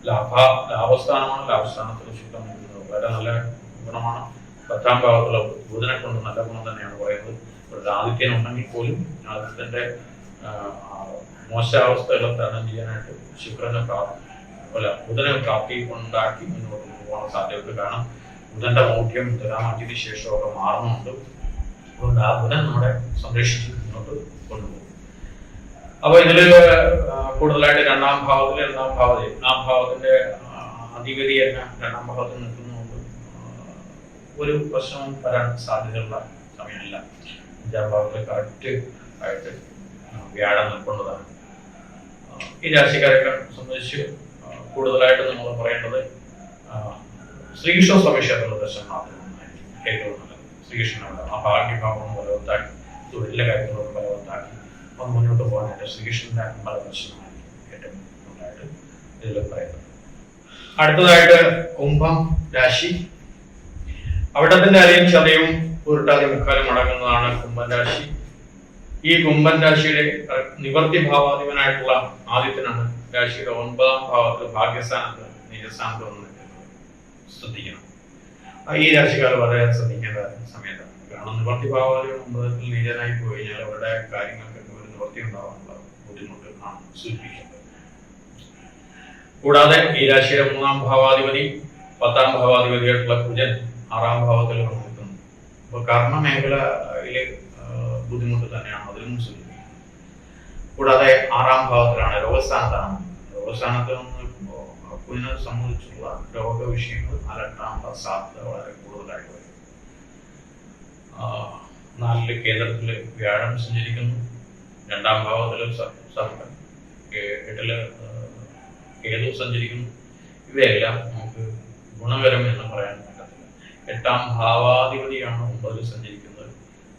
ലാഭസ്ഥാനമാണ്. ലാഭസ്ഥാനത്തിൽ ശുക്രൻ നിൽക്കുന്നത് വളരെ നല്ല ഗുണമാണ്. 10-ാം ഭാവത്തിലെ ബുധനെ കൊണ്ട് നല്ല ഗുണം തന്നെയാണ് പറയുന്നത്. ഒരു ആദിത്യൻ ഉണ്ടെങ്കിൽ പോലും ആദിത്യന്റെ മോശാവസ്ഥകളെ തരണം ചെയ്യാനായിട്ട് ബുധനെ പ്രാപ്തി ഉണ്ടാക്കി മുന്നോട്ട് കൊണ്ടുപോകാൻ സാധ്യത. കാരണം ബുധന്റെ മൗഢ്യം തുലാമാറ്റിന് ശേഷമൊക്കെ മാറുന്നുണ്ട്. അതുകൊണ്ട് ആ ബുധൻ നമ്മളെ സംരക്ഷിച്ച് മുന്നോട്ട് കൊണ്ടുപോകും. അപ്പൊ ഇതില് കൂടുതലായിട്ട് 2-ാം ഭാവത്തിന്റെ അധിപതി തന്നെ 2-ാം ഭാവത്തിൽ നിൽക്കുന്നതുകൊണ്ട് ഒരു പ്രശ്നവും വരാൻ സാധ്യതയുള്ള സമയമല്ല. 5-ാം ഭാവത്തിൽ കറക്റ്റ് ആയിട്ട് വ്യാഴം നിൽക്കുന്നതാണ്. ഈ രാശിക്കാരെ സംബന്ധിച്ച് കൂടുതലായിട്ട് നമ്മൾ പറയേണ്ടത് ശ്രീകൃഷ്ണ സ്വാമി ക്ഷേത്രത്തിലെ ദർശനം മാത്രമായിരിക്കും ഏറ്റവും നല്ലത്. ശ്രീകൃഷ്ണനോട് ആ ഭാഗ്യഭാവം ബലവത്താക്കി, തൊഴിലിലെ കാര്യങ്ങളോട് ബലവത്താക്കി അപ്പം മുന്നോട്ട് പോകാനായിട്ട് ശ്രീകൃഷ്ണന്റെ ബലദർശനമായിരിക്കും ഏറ്റവും നന്നായിട്ട് ഇതിൽ പറയുന്നത്. അടുത്തതായിട്ട് കുംഭം രാശി. അവിടത്തിന്റെ അലയും ചതയും ഉരുട്ടാതി മുക്കാലും അടങ്ങുന്നതാണ് കുംഭൻ രാശി. ഈ കുംഭൻ രാശിയുടെ നിവർത്തി ഭാവാധിപനായിട്ടുള്ള ആദിത്യനാണ് രാശിയുടെ 9-ാം ഭാവത്തിൽ ഭാഗ്യസ്ഥാനത്ത് നീചസ്ഥാനത്ത് വന്ന് ശ്രദ്ധിക്കണം. ഈ രാശിക്കാർ വളരെ ശ്രദ്ധിക്കേണ്ട സമയത്താണ്. കാരണം നിവർത്തി ഭാവാധിപൻ 9-ൽ നീചനായി പോയി കഴിഞ്ഞാൽ അവരുടെ കാര്യങ്ങൾക്കൊക്കെ ഒരു നിവർത്തി ഉണ്ടാവാനുള്ള ബുദ്ധിമുട്ട് ആണ് സൂചിപ്പിക്കുന്നത്. കൂടാതെ ഈ രാശിയുടെ 3-ാം ഭാവാധിപതി 10-ാം ഭാവാധിപതിയായിട്ടുള്ള കുജൻ 6-ാം ഭാവത്തിൽ നിൽക്കുന്നു. അപ്പൊ കർമ്മമേഖലയില് ബുദ്ധിമുട്ട് തന്നെയാണ് അതിലും സൂചിപ്പിക്കുന്നത്. കൂടാതെ 6-ാം ഭാവത്തിലാണ് രോഗസ്ഥാനത്താണ്. രോഗസ്ഥാനത്ത് നിൽക്കുമ്പോൾ കുഞ്ഞിനെ സംബന്ധിച്ചുള്ള രോഗവിഷയങ്ങൾ അലട്ടാനുള്ള സാധ്യത വളരെ കൂടുതലായിട്ട് വരും. 4-ല് കേന്ദ്രത്തില് വ്യാഴം സഞ്ചരിക്കുന്നു. 2-ാം ഭാവത്തില് സർപ്പൻ, 8-ല് കേതു സഞ്ചരിക്കുന്നു. ഇവയെല്ലാം നമുക്ക് ഗുണകരം എന്ന് പറയാൻ പറ്റത്തില്ല. 8-ാം ഭാവാധിപതിയാണ് 9-ൽ സഞ്ചരിക്കുന്നത്.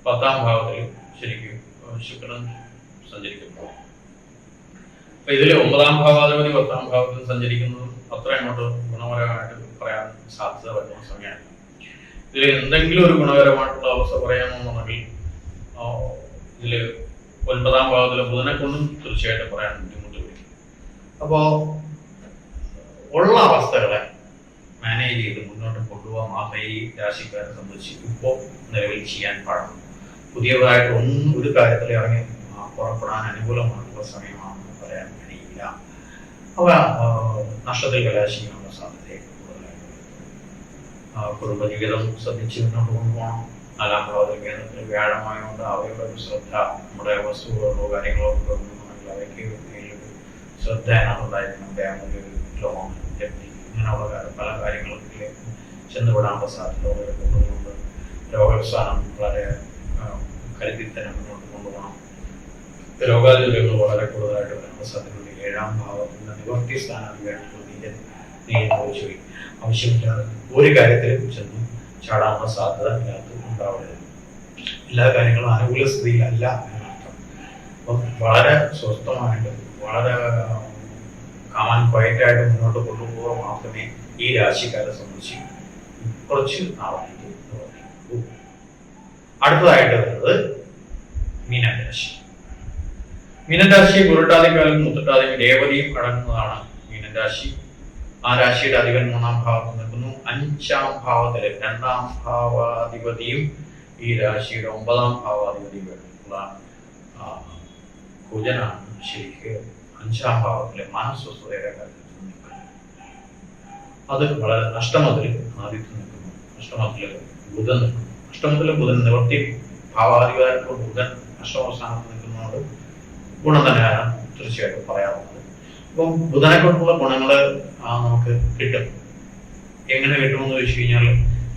10-ാം ഭാവത്തിൽ ശരിക്കും ശുക്രൻ സഞ്ചരിക്കുന്നു. അപ്പൊ ഇതില് 9-ാം ഭാവാധിപതി 10-ാം ഭാവത്തിൽ സഞ്ചരിക്കുന്നതും അത്ര അങ്ങോട്ട് ഗുണപരമായിട്ട് പറയാൻ സാധ്യത വരുന്ന സമയമാണ്. ഇതിൽ എന്തെങ്കിലും ഒരു ഗുണകരമായിട്ടുള്ള അവസ്ഥ പറയാമെന്നുണ്ടെങ്കിൽ ഇതില് 9-ാം ഭാവത്തിലെ ബുധനെ കൊണ്ടും തീർച്ചയായിട്ടും പറയാൻ ബുദ്ധിമുട്ട് വരും. അപ്പോ ഉള്ള അവസ്ഥകളെ മാനേജ് ചെയ്ത് മുന്നോട്ട് കൊണ്ടുപോകാൻ മാത്രമേ ഈ രാശിക്കാരെ സംബന്ധിച്ച് ഇപ്പോൾ നിലവിൽ ചെയ്യാൻ പാടുള്ളൂ. പുതിയതായിട്ട് ഒരു കാര്യത്തിൽ ഇറങ്ങി പുറപ്പെടാൻ അനുകൂലമായിട്ടുള്ള സമയമാണെന്ന് പറയാൻ കഴിയില്ല. അവ നഷ്ടത്തിൽ കലാശിക്കാനുള്ള സാധ്യതയെ കൂടുതലായിട്ട് കുടുംബജീവിതം ശ്രദ്ധിച്ച് മുന്നോട്ട് കൊണ്ടുപോകണം. 4-ാം ഭാവത്തിൽ കേന്ദ്രത്തിൽ വ്യാഴമായതുകൊണ്ട് അവയുടെ ഒരു ശ്രദ്ധ, നമ്മുടെ വസ്തുക്കളോ കാര്യങ്ങളോ ഒക്കെ ഉണ്ടെന്നുണ്ടെങ്കിൽ അവയ്ക്ക് ശ്രദ്ധ അതിനുണ്ടായിരിക്കണം. ബാങ്കില് ലോൺ, ജപ്തി ഇങ്ങനെയുള്ള പല കാര്യങ്ങളിലേക്ക് ചെന്നുവിടാനുള്ള സാധ്യത വളരെ കൂടുതലുണ്ട്. രോഗസ്ഥാനം വളരെ കരുതി തന്നെ മുന്നോട്ട് കൊണ്ടുപോകണം. രോഗാതുരങ്ങൾ വളരെ കൂടുതലായിട്ട് വരാനുള്ള സാധ്യതയുണ്ട്. 7-ാം ഭാവത്തിന്റെ നിവർത്തി സ്ഥാനം നീതി ആവശ്യമില്ലാതെ ഒരു കാര്യത്തിലും ചെന്ന് ചാടാനുള്ള സാധ്യത ഇതിനകത്ത് ഉണ്ടാവരുത്. എല്ലാ കാര്യങ്ങളും അനുകൂല സ്ഥിതിയിലല്ല എന്നർത്ഥം. അപ്പം വളരെ സ്വസ്ഥമായിട്ട് വളരെ കാമാൻ ക്വയറ്റായിട്ട് മുന്നോട്ട് കൊണ്ടുപോകാൻ മാത്രമേ ഈ രാശിക്കാരെ സംബന്ധിച്ച് കുറച്ച് നാളായിട്ട് പ്രവർത്തിക്കൂ. അടുത്തതായിട്ട് വരുന്നത് മീനൻ രാശി. മീനൻ രാശി പുരട്ടാതിക്കാലും മുത്തട്ടാതിയും രേവതിയും അടങ്ങുന്നതാണ് മീനൻ രാശി. ആ രാശിയുടെ അധിപൻ 3-ാം ഭാവത്തിൽ നിൽക്കുന്നു. 5-ാം ഭാവത്തില് 2-ാം ഭാവാധിപതിയും ഈ രാശിയുടെ 9-ാം ഭാവാധിപതിയുമായിട്ടുള്ള കുജനാണ് ശരിക്ക് 5-ാം ഭാവത്തിലെ മനസ്വസ്ഥതയുടെ കാര്യത്തിൽ നിൽക്കുന്നത്. അത് വളരെ അഷ്ടമത്തില് ആദിത്യം നിൽക്കുന്നു. അഷ്ടമത്തില് ബുധൻ നിൽക്കുന്നു. അഷ്ടമത്തിലെ ബുധൻ നിവർത്തി ഭാവാധിപതിയായിട്ടുള്ള ബുധൻ അഷ്ടമസ്ഥാനത്ത് നിൽക്കുന്നതുകൊണ്ട് ഗുണം തന്നെയാണ് തീർച്ചയായിട്ടും പറയാവുന്നത്. അപ്പം ബുധനെ കൊണ്ടുള്ള ഗുണങ്ങള് നമുക്ക് കിട്ടും. എങ്ങനെ കിട്ടുമെന്ന് ചോദിച്ചു കഴിഞ്ഞാൽ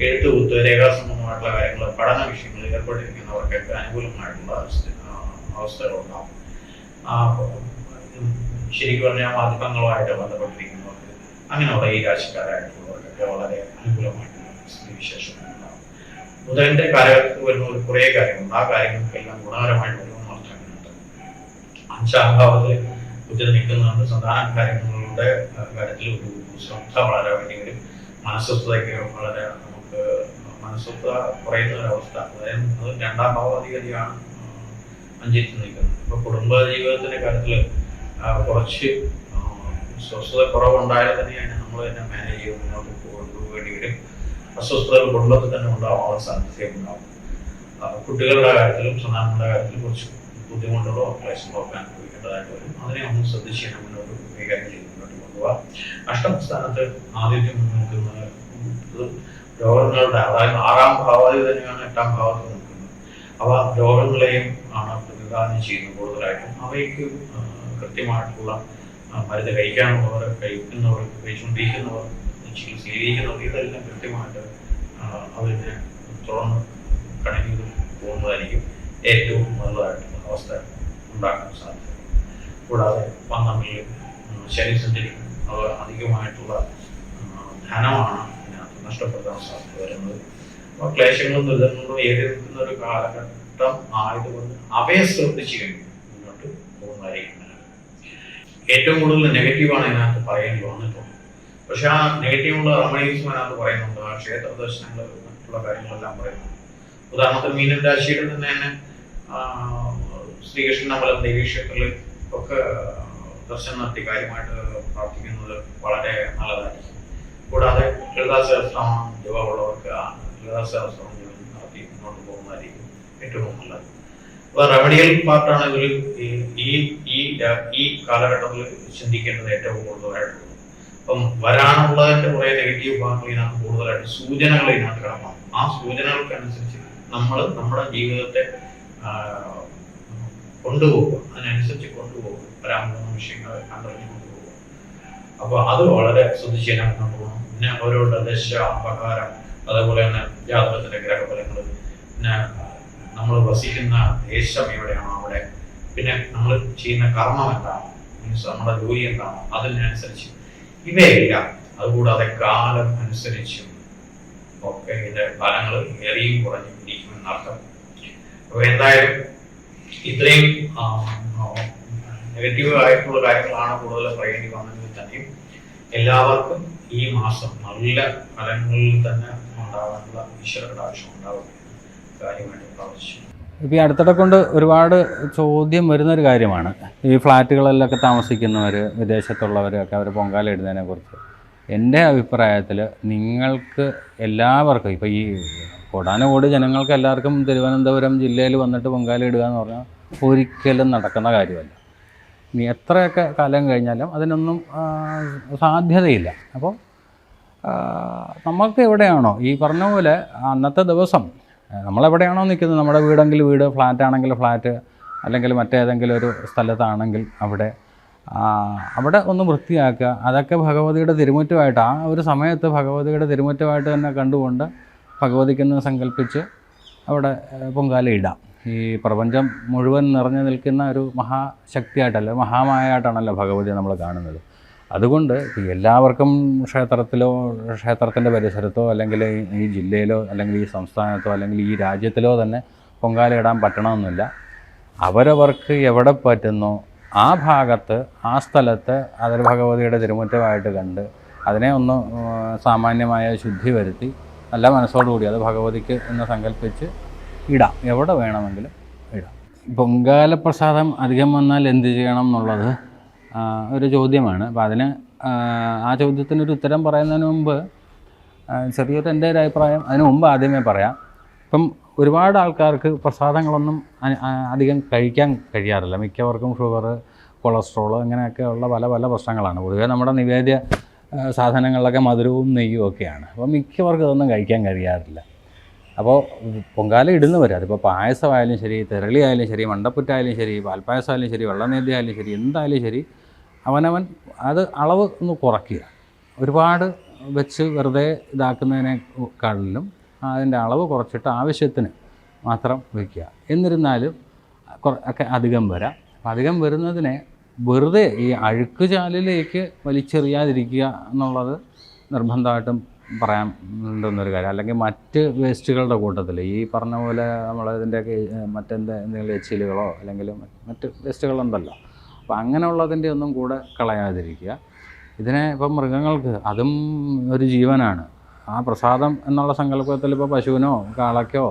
എഴുത്തുകുത്ത്, രേഖാസംബന്ധമായിട്ടുള്ള കാര്യങ്ങൾ, പഠന വിഷയങ്ങളിൽ ഏർപ്പെട്ടിരിക്കുന്നവർക്കൊക്കെ അനുകൂലമായിട്ടുള്ള അവസ്ഥകളുണ്ടാവും. ശരിക്കും പറഞ്ഞാൽ മാധ്യമങ്ങളുമായിട്ട് ബന്ധപ്പെട്ടിരിക്കുന്നവർക്ക്, അങ്ങനെയുള്ള ഈ രാശിക്കാരായിട്ടുള്ളവർക്കൊക്കെ വളരെ അനുകൂലമായിട്ടുള്ള സ്ഥിതിവിശേഷങ്ങളുണ്ടാവും. ബുധന്റെ കാലഘട്ടത്തിൽ വരുന്ന ഒരു കുറേ കാര്യങ്ങളുണ്ട്. ആ കാര്യങ്ങൾക്കെല്ലാം ഗുണകരമായിട്ട് വരുമെന്ന് അർത്ഥമാക്കുന്നുണ്ട്. 5-ാം ഭാവത്തിൽ ബുധൻ നിൽക്കുന്നുണ്ട്. സന്താന കാര്യങ്ങളുടെ കാര്യത്തിൽ ഒരു ശ്രദ്ധ വളരെ വേണ്ടി വരും. മനസ്വസ്ഥതയ്ക്ക് വളരെ നമുക്ക് മനസ്സൊത്ത കുറയുന്ന ഒരവസ്ഥ. അതായത് അത് രണ്ടാം ഭാവാധിപതിയാണ് അഞ്ചിൽ നിൽക്കുന്നത്. ഇപ്പൊ കുടുംബ ജീവിതത്തിന്റെ കാര്യത്തിൽ കുറച്ച് സ്വസ്ഥത കുറവുണ്ടായാൽ തന്നെയാണ് നമ്മൾ തന്നെ മാനേജ് ചെയ്ത് മുന്നോട്ട് കൊണ്ടുപോകേണ്ടി വരും. അസ്വസ്ഥതകൾ കുടുംബത്തിൽ തന്നെ ഉണ്ടാവാനുള്ള സാധ്യതയുണ്ടാവും. കുട്ടികളുടെ കാര്യത്തിലും സന്താനങ്ങളുടെ കാര്യത്തിലും കുറച്ച് ബുദ്ധിമുട്ടുകളോ ക്ലേശങ്ങളോ ഒക്കെ അനുഭവിക്കേണ്ടതായിട്ട് വരും. അതിനെ ഒന്ന് ശ്രദ്ധിച്ച് തന്നെ മുന്നോട്ട് കൈകാര്യം ചെയ്ത് മുന്നോട്ട് കൊണ്ടുപോകാം. അഷ്ടമസ്ഥാനത്ത് ആദിത്യം നിൽക്കുന്നത് രോഗങ്ങളുടെ, അതായത് 6ാം ഭാവാധിപതി തന്നെയാണ് 8ാം ഭാവത്തിൽ നിൽക്കുന്നത്. അവ രോഗങ്ങളെയും ആണ് പ്രതിനിധാനം ചെയ്യുന്നത് കൂടുതലായിട്ടും. അവയ്ക്ക് കൃത്യമായിട്ടുള്ള മരുന്ന് കഴിക്കാനുള്ളവർ, കഴിക്കുന്നവർ, കഴിച്ചുകൊണ്ടിരിക്കുന്നവർ, ചികിത്സയിലിരിക്കുന്നവർ, ഇതെല്ലാം കൃത്യമായിട്ട് അതിനെ തുടർന്ന് കണക്ട് ചെയ്ത് പോകുന്നതായിരിക്കും ഏറ്റവും നല്ലതായിട്ടുള്ള അവസ്ഥ ഉണ്ടാക്കാൻ സാധിക്കും. കൂടാതെ 12-ൽ ശനി സഞ്ചരിക്കും. അത് അധികമായിട്ടുള്ള ധനമാണ് ഇതിനകത്ത് നഷ്ടപ്പെടുത്താൻ സാധ്യത വരുന്നത്. അപ്പോൾ ക്ലേശങ്ങളും ദുരിതങ്ങളും ഏറി നിൽക്കുന്ന ഒരു കാലഘട്ടം ആയതുകൊണ്ട് അവയെ ശ്രദ്ധിച്ചു കഴിഞ്ഞു മുന്നോട്ട് പോകുന്നതായിരിക്കും. ഏറ്റവും കൂടുതൽ നെഗറ്റീവാണ് ഇതിനകത്ത് പറയേണ്ടി വന്നിട്ടുള്ളത്. പക്ഷെ ആ നെഗറ്റീവുള്ള റെമഡീസും അതിനകത്ത് പറയുന്നുണ്ട്. ആ ക്ഷേത്ര ദർശനങ്ങൾ, മറ്റുള്ള കാര്യങ്ങളെല്ലാം പറയുന്നുണ്ട്. ഉദാഹരണത്തിന് മീനൻ രാശിയുടെ തന്നെ ശ്രീകൃഷ്ണ അമ്പലം, ദേവീക്ഷേത്രങ്ങളിൽ ഒക്കെ ദർശനം നടത്തി കാര്യമായിട്ട് പ്രാർത്ഥിക്കുന്നത് വളരെ നല്ലതായിരിക്കും. കൂടാതെ ലളിതാ സഹസ്രനാമം ജപമുള്ളവർക്ക് ലളിതാ സഹസ്രനാമം നടത്തി മുന്നോട്ട് പോകുന്നതായിരിക്കും ഏറ്റവും നല്ലത്. അപ്പോൾ റെമഡിയൽ പാർട്ടാണ് ഇതിൽ ഈ കാലഘട്ടത്തിൽ ചിന്തിക്കേണ്ടത് ഏറ്റവും കൂടുതലായിട്ടുള്ളത്. അപ്പം വരാനുള്ളതിന്റെ കുറെ നെഗറ്റീവ് ഭാഗങ്ങൾ ഇതിനകത്ത് കൂടുതലായിട്ട് സൂചനകൾ ഇതിനകത്ത് കിടക്കണം. ആ സൂചനകൾക്കനുസരിച്ച് നമ്മൾ നമ്മുടെ ജീവിതത്തെ കൊണ്ടുപോകുക, അതിനനുസരിച്ച് കൊണ്ടുപോകുക, വരാൻ പോകുന്ന വിഷയങ്ങൾ കണ്ടറിഞ്ഞ് കൊണ്ടുപോകുക. അപ്പൊ അത് വളരെ ശ്രദ്ധിച്ച് തന്നെ മുന്നോട്ട് പോകണം. പിന്നെ ഓരോരുടെ ദശ, അപകാരം, അതേപോലെ തന്നെ ജാതകത്തിന്റെ ഗ്രഹഫലങ്ങൾ, പിന്നെ നമ്മൾ വസിക്കുന്ന ദേശം എവിടെയാണോ അവിടെ, പിന്നെ നമ്മൾ ചെയ്യുന്ന കർമ്മം എന്താണ്, മീൻസ് നമ്മുടെ ജോലി എന്താണോ അതിനനുസരിച്ച് ഇവയെല്ലാം, അതുകൂടാതെ കാലം അനുസരിച്ചും ഒക്കെ ഇതിന്റെ ഫലങ്ങൾ ഏറിയും കുറഞ്ഞും ഇരിക്കുമെന്നർത്ഥം. അപ്പൊ എന്തായാലും ഇത്രയും നെഗറ്റീവ് ആയിട്ടുള്ള കാര്യങ്ങളാണ് കൂടുതൽ പറയേണ്ടി വന്നതെങ്കിൽ തന്നെയും എല്ലാവർക്കും ഈ മാസം നല്ല ഫലങ്ങളിൽ തന്നെ ഉണ്ടാകാനുള്ള ഈശ്വരയുടെ ആവശ്യം ഉണ്ടാവും കാര്യമായിട്ട് പ്രാർത്ഥിച്ചു. ഇപ്പോൾ ഈ അടുത്തിടെ കൊണ്ട് ഒരുപാട് ചോദ്യം വരുന്നൊരു കാര്യമാണ് ഈ ഫ്ലാറ്റുകളിലൊക്കെ താമസിക്കുന്നവർ, വിദേശത്തുള്ളവരൊക്കെ അവർ പൊങ്കാല ഇടുന്നതിനെ കുറിച്ച്. എൻ്റെ അഭിപ്രായത്തിൽ നിങ്ങൾക്ക് എല്ലാവർക്കും, ഇപ്പോൾ ഈ കോടാനുകോടി ജനങ്ങൾക്ക് എല്ലാവർക്കും തിരുവനന്തപുരം ജില്ലയിൽ വന്നിട്ട് പൊങ്കാല ഇടുക എന്ന് പറഞ്ഞാൽ ഒരിക്കലും നടക്കുന്ന കാര്യമല്ല. ഇനി എത്രയൊക്കെ കാലം കഴിഞ്ഞാലും അതിനൊന്നും സാധ്യതയില്ല. അപ്പോൾ നമുക്ക് എവിടെയാണോ ഈ പറഞ്ഞ പോലെ അന്നത്തെ ദിവസം നമ്മളെവിടെയാണോ നിൽക്കുന്നത്, നമ്മുടെ വീടെങ്കിൽ വീട്, ഫ്ലാറ്റാണെങ്കിൽ ഫ്ലാറ്റ്, അല്ലെങ്കിൽ മറ്റേതെങ്കിലും ഒരു സ്ഥലത്താണെങ്കിൽ അവിടെ ഒന്ന് വൃത്തിയാക്കുക. അതൊക്കെ ഭഗവതിയുടെ തിരുമുറ്റമായിട്ട് ആ ഒരു സമയത്ത് ഭഗവതിയുടെ തിരുമുറ്റമായിട്ട് തന്നെ കണ്ടുകൊണ്ട് ഭഗവതിക്കെന്ന് സങ്കല്പിച്ച് അവിടെ പൊങ്കാല ഇടാം. ഈ പ്രപഞ്ചം മുഴുവൻ നിറഞ്ഞു നിൽക്കുന്ന ഒരു മഹാശക്തിയായിട്ടല്ല, മഹാമായായിട്ടാണല്ലോ ഭഗവതിയെ നമ്മൾ കാണുന്നത്. അതുകൊണ്ട് എല്ലാവർക്കും ക്ഷേത്രത്തിലോ, ക്ഷേത്രത്തിൻ്റെ പരിസരത്തോ, അല്ലെങ്കിൽ ഈ ജില്ലയിലോ, അല്ലെങ്കിൽ ഈ സംസ്ഥാനത്തോ, അല്ലെങ്കിൽ ഈ രാജ്യത്തിലോ തന്നെ പൊങ്കാല ഇടാൻ പറ്റണമെന്നില്ല. അവരവർക്ക് എവിടെ പറ്റുന്നോ ആ ഭാഗത്ത്, ആ സ്ഥലത്ത് അതൊരു ഭഗവതിയുടെ തിരുമുറ്റമായിട്ട് കണ്ട് അതിനെ ഒന്ന് സാമാന്യമായ ശുദ്ധി വരുത്തി നല്ല മനസ്സോടുകൂടി അത് ഭഗവതിക്ക് എന്ന് സങ്കല്പിച്ച് ഇടാം. എവിടെ വേണമെങ്കിലും ഇടാം. പൊങ്കാല പ്രസാദം അധികം വന്നാൽ എന്ത് ചെയ്യണം എന്നുള്ളത് ഒരു ചോദ്യമാണ്. അപ്പോൾ ആ ചോദ്യത്തിനൊരു ഉത്തരം പറയുന്നതിന് മുമ്പ് ചെറിയൊരു എൻ്റെ ഒരു അഭിപ്രായം അതിന് മുമ്പ് ആദ്യമേ പറയാം. ഇപ്പം ഒരുപാട് ആൾക്കാർക്ക് പ്രസാദങ്ങളൊന്നും അധികം കഴിക്കാൻ കഴിയാറില്ല. മിക്കവർക്കും ഷുഗർ, കൊളസ്ട്രോൾ, ഇങ്ങനെയൊക്കെ ഉള്ള പല പല പ്രശ്നങ്ങളാണ്. പൊതുവേ നമ്മുടെ നിവേദ്യ സാധനങ്ങളിലൊക്കെ മധുരവും നെയ്യും ഒക്കെയാണ്. അപ്പോൾ മിക്കവർക്കും ഇതൊന്നും കഴിക്കാൻ കഴിയാറില്ല. അപ്പോൾ പൊങ്കാല ഇടുന്നവർ, അതിപ്പോൾ പായസമായാലും ശരി, തെരളി ആയാലും ശരി, മണ്ടപ്പുറ്റായാലും ശരി, പാൽപ്പായസമായാലും ശരി, വെള്ളനേദ്യം ആയാലും ശരി, എന്തായാലും ശരി, അവനവൻ അത് അളവ് ഒന്ന് കുറയ്ക്കുക. ഒരുപാട് വെച്ച് വെറുതെ ഇതാക്കുന്നതിനേക്കാളിലും അതിൻ്റെ അളവ് കുറച്ചിട്ട് ആവശ്യത്തിന് മാത്രം വയ്ക്കുക. എന്നിരുന്നാലും ഒക്കെ അധികം വരാം. അപ്പം അധികം വരുന്നതിനെ വെറുതെ ഈ അഴുക്ക് ചാലിലേക്ക് വലിച്ചെറിയാതിരിക്കുക എന്നുള്ളത് നിർബന്ധമായിട്ടും പറയാൻ ഉണ്ടെന്നൊരു കാര്യം. അല്ലെങ്കിൽ മറ്റ് വേസ്റ്റുകളുടെ കൂട്ടത്തിൽ ഈ പറഞ്ഞ പോലെ നമ്മളതിൻ്റെയൊക്കെ എന്തെങ്കിലും എച്ചിലുകളോ അല്ലെങ്കിൽ മറ്റ് വേസ്റ്റുകളുണ്ടല്ലോ, അപ്പോൾ അങ്ങനെയുള്ളതിൻ്റെ ഒന്നും കൂടെ കളയാതിരിക്കുക. ഇതിനെ ഇപ്പം മൃഗങ്ങൾക്ക് അതും ഒരു ജീവനാണ്. ആ പ്രസാദം എന്നുള്ള സങ്കല്പത്തിൽ ഇപ്പോൾ പശുവിനോ കാളയ്ക്കോ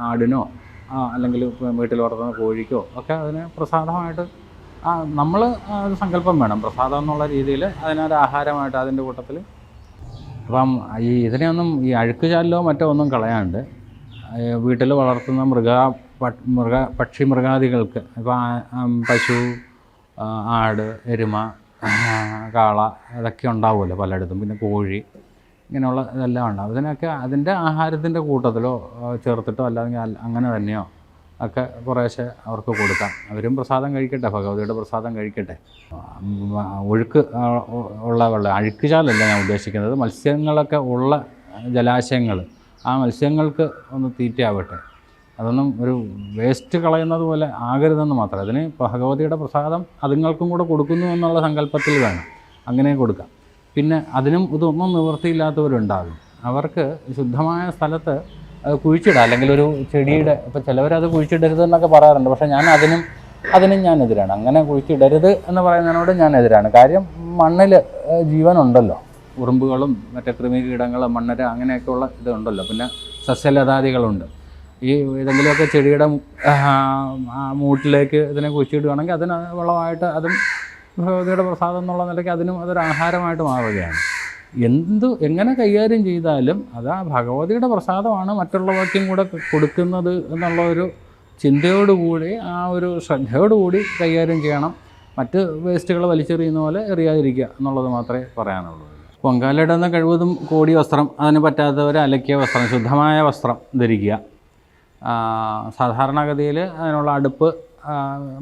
ആടിനോ അല്ലെങ്കിൽ വീട്ടിൽ വളർത്തുന്ന കോഴിക്കോ ഒക്കെ അതിന് പ്രസാദമായിട്ട് നമ്മൾ ഒരു സങ്കല്പം വേണം പ്രസാദം എന്നുള്ള രീതിയിൽ അതിനൊരു ആഹാരമായിട്ട് അതിൻ്റെ കൂട്ടത്തിൽ. അപ്പം ഇതിനെയൊന്നും ഈ അഴുക്കുചാലിലോ മറ്റോ ഒന്നും കളയാണ്ട് വീട്ടിൽ വളർത്തുന്ന പക്ഷി മൃഗാദികൾക്ക് ഇപ്പോൾ പശു, ആട്, എരുമ, കാള ഇതൊക്കെ ഉണ്ടാവുമല്ലോ പലയിടത്തും, പിന്നെ കോഴി, ഇങ്ങനെയുള്ള ഇതെല്ലാം ഉണ്ടാവും. ഇതിനൊക്കെ അതിൻ്റെ ആഹാരത്തിൻ്റെ കൂട്ടത്തിലോ ചേർത്തിട്ടോ അല്ലെങ്കിൽ അങ്ങനെ തന്നെയോ ഒക്കെ കുറേശ്ശെ അവർക്ക് കൊടുക്കാം. അവരും പ്രസാദം കഴിക്കട്ടെ, ഭഗവതിയുടെ പ്രസാദം കഴിക്കട്ടെ. ഒഴുക്ക് ഉള്ള വെള്ളം, അഴുക്കുചാലല്ല ഞാൻ ഉദ്ദേശിക്കുന്നത്, മത്സ്യങ്ങളൊക്കെ ഉള്ള ജലാശയങ്ങൾ, ആ മത്സ്യങ്ങൾക്ക് ഒന്ന് തീറ്റയാവട്ടെ. അതൊന്നും ഒരു വേസ്റ്റ് കളയുന്നത് പോലെ ആകരുതെന്ന് മാത്രം. അതിന് ഭഗവതിയുടെ പ്രസാദം അതുങ്ങൾക്കും കൂടെ കൊടുക്കുന്നു എന്നുള്ള സങ്കല്പത്തിൽ വേണം അങ്ങനെ കൊടുക്കാം. പിന്നെ അതിനും ഇതൊന്നും നിവൃത്തിയില്ലാത്തവരുണ്ടാകും. അവർക്ക് ശുദ്ധമായ സ്ഥലത്ത് കുഴിച്ചിടാം, അല്ലെങ്കിൽ ഒരു ചെടിയുടെ, ഇപ്പോൾ ചിലവരത് കുഴിച്ചിടരുതെന്നൊക്കെ പറയാറുണ്ട്. പക്ഷേ അതിനും ഞാൻ എതിരാണ്. അങ്ങനെ കുഴിച്ചിടരുത് എന്ന് പറയുന്നതിനോട് ഞാൻ എതിരാണ്. കാര്യം മണ്ണിൽ ജീവനുണ്ടല്ലോ, ഉറുമ്പുകളും മറ്റേ കൃമികീടങ്ങളും മണ്ണര അങ്ങനെയൊക്കെയുള്ള ഇതുണ്ടല്ലോ. പിന്നെ സസ്യലതാദികളുണ്ട്. ഈ ഏതെങ്കിലുമൊക്കെ ചെടിയുടെ മൂട്ടിലേക്ക് ഇതിനെ കുഴിച്ചിടുകയാണെങ്കിൽ അതിന് വളമായിട്ട് അതും ഭഗവതിയുടെ പ്രസാദം എന്നുള്ള നിലയ്ക്ക് അതിനും അതൊരു ആഹാരമായിട്ട് മാറുകയാണ്. എങ്ങനെ കൈകാര്യം ചെയ്താലും അത് ആ ഭഗവതിയുടെ പ്രസാദമാണ് മറ്റുള്ളവർക്കും കൂടെ കൊടുക്കുന്നത് എന്നുള്ള ഒരു ചിന്തയോടുകൂടി, ആ ഒരു ശ്രദ്ധയോടുകൂടി കൈകാര്യം ചെയ്യണം. മറ്റ് വേസ്റ്റുകൾ വലിച്ചെറിയുന്ന പോലെ എറിയാതിരിക്കുക എന്നുള്ളത് മാത്രമേ പറയാനുള്ളൂ. പൊങ്കാലയിടുന്ന കഴിവതും കോടി വസ്ത്രം, അതിന് പറ്റാത്തവർ അലക്കിയ വസ്ത്രം, ശുദ്ധമായ വസ്ത്രം ധരിക്കുക. സാധാരണഗതിയിൽ അതിനുള്ള അടുപ്പ്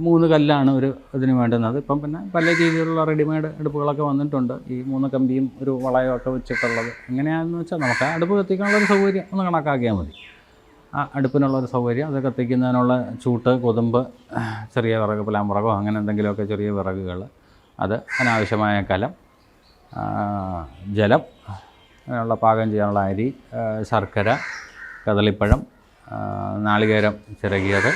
3 കല്ലാണ് ഇതിന് വേണ്ടുന്നത്. ഇപ്പം പിന്നെ പല രീതിയിലുള്ള റെഡിമെയ്ഡ് അടുപ്പുകളൊക്കെ വന്നിട്ടുണ്ട്, ഈ 3 കമ്പിയും ഒരു വളയമൊക്കെ വെച്ചിട്ടുള്ളത്. എങ്ങനെയാണെന്ന് വെച്ചാൽ നമുക്ക് ആ അടുപ്പ് കത്തിക്കാനുള്ളൊരു സൗകര്യം ഒന്ന് കണക്കാക്കിയാൽ മതി. ആ അടുപ്പിനുള്ളൊരു സൗകര്യം, അത് കത്തിക്കുന്നതിനുള്ള ചൂട്ട്, കൊതുമ്പ്, ചെറിയ വിറക്, പുലാമ്പുറകോ അങ്ങനെ എന്തെങ്കിലുമൊക്കെ ചെറിയ വിറകുകൾ, അത് അതിനാവശ്യമായ കലം, ജലം, അതിനുള്ള പാകം ചെയ്യാനുള്ള അരി, ശർക്കര, കദളിപ്പഴം, നാളികേരം ചിരകിയത്,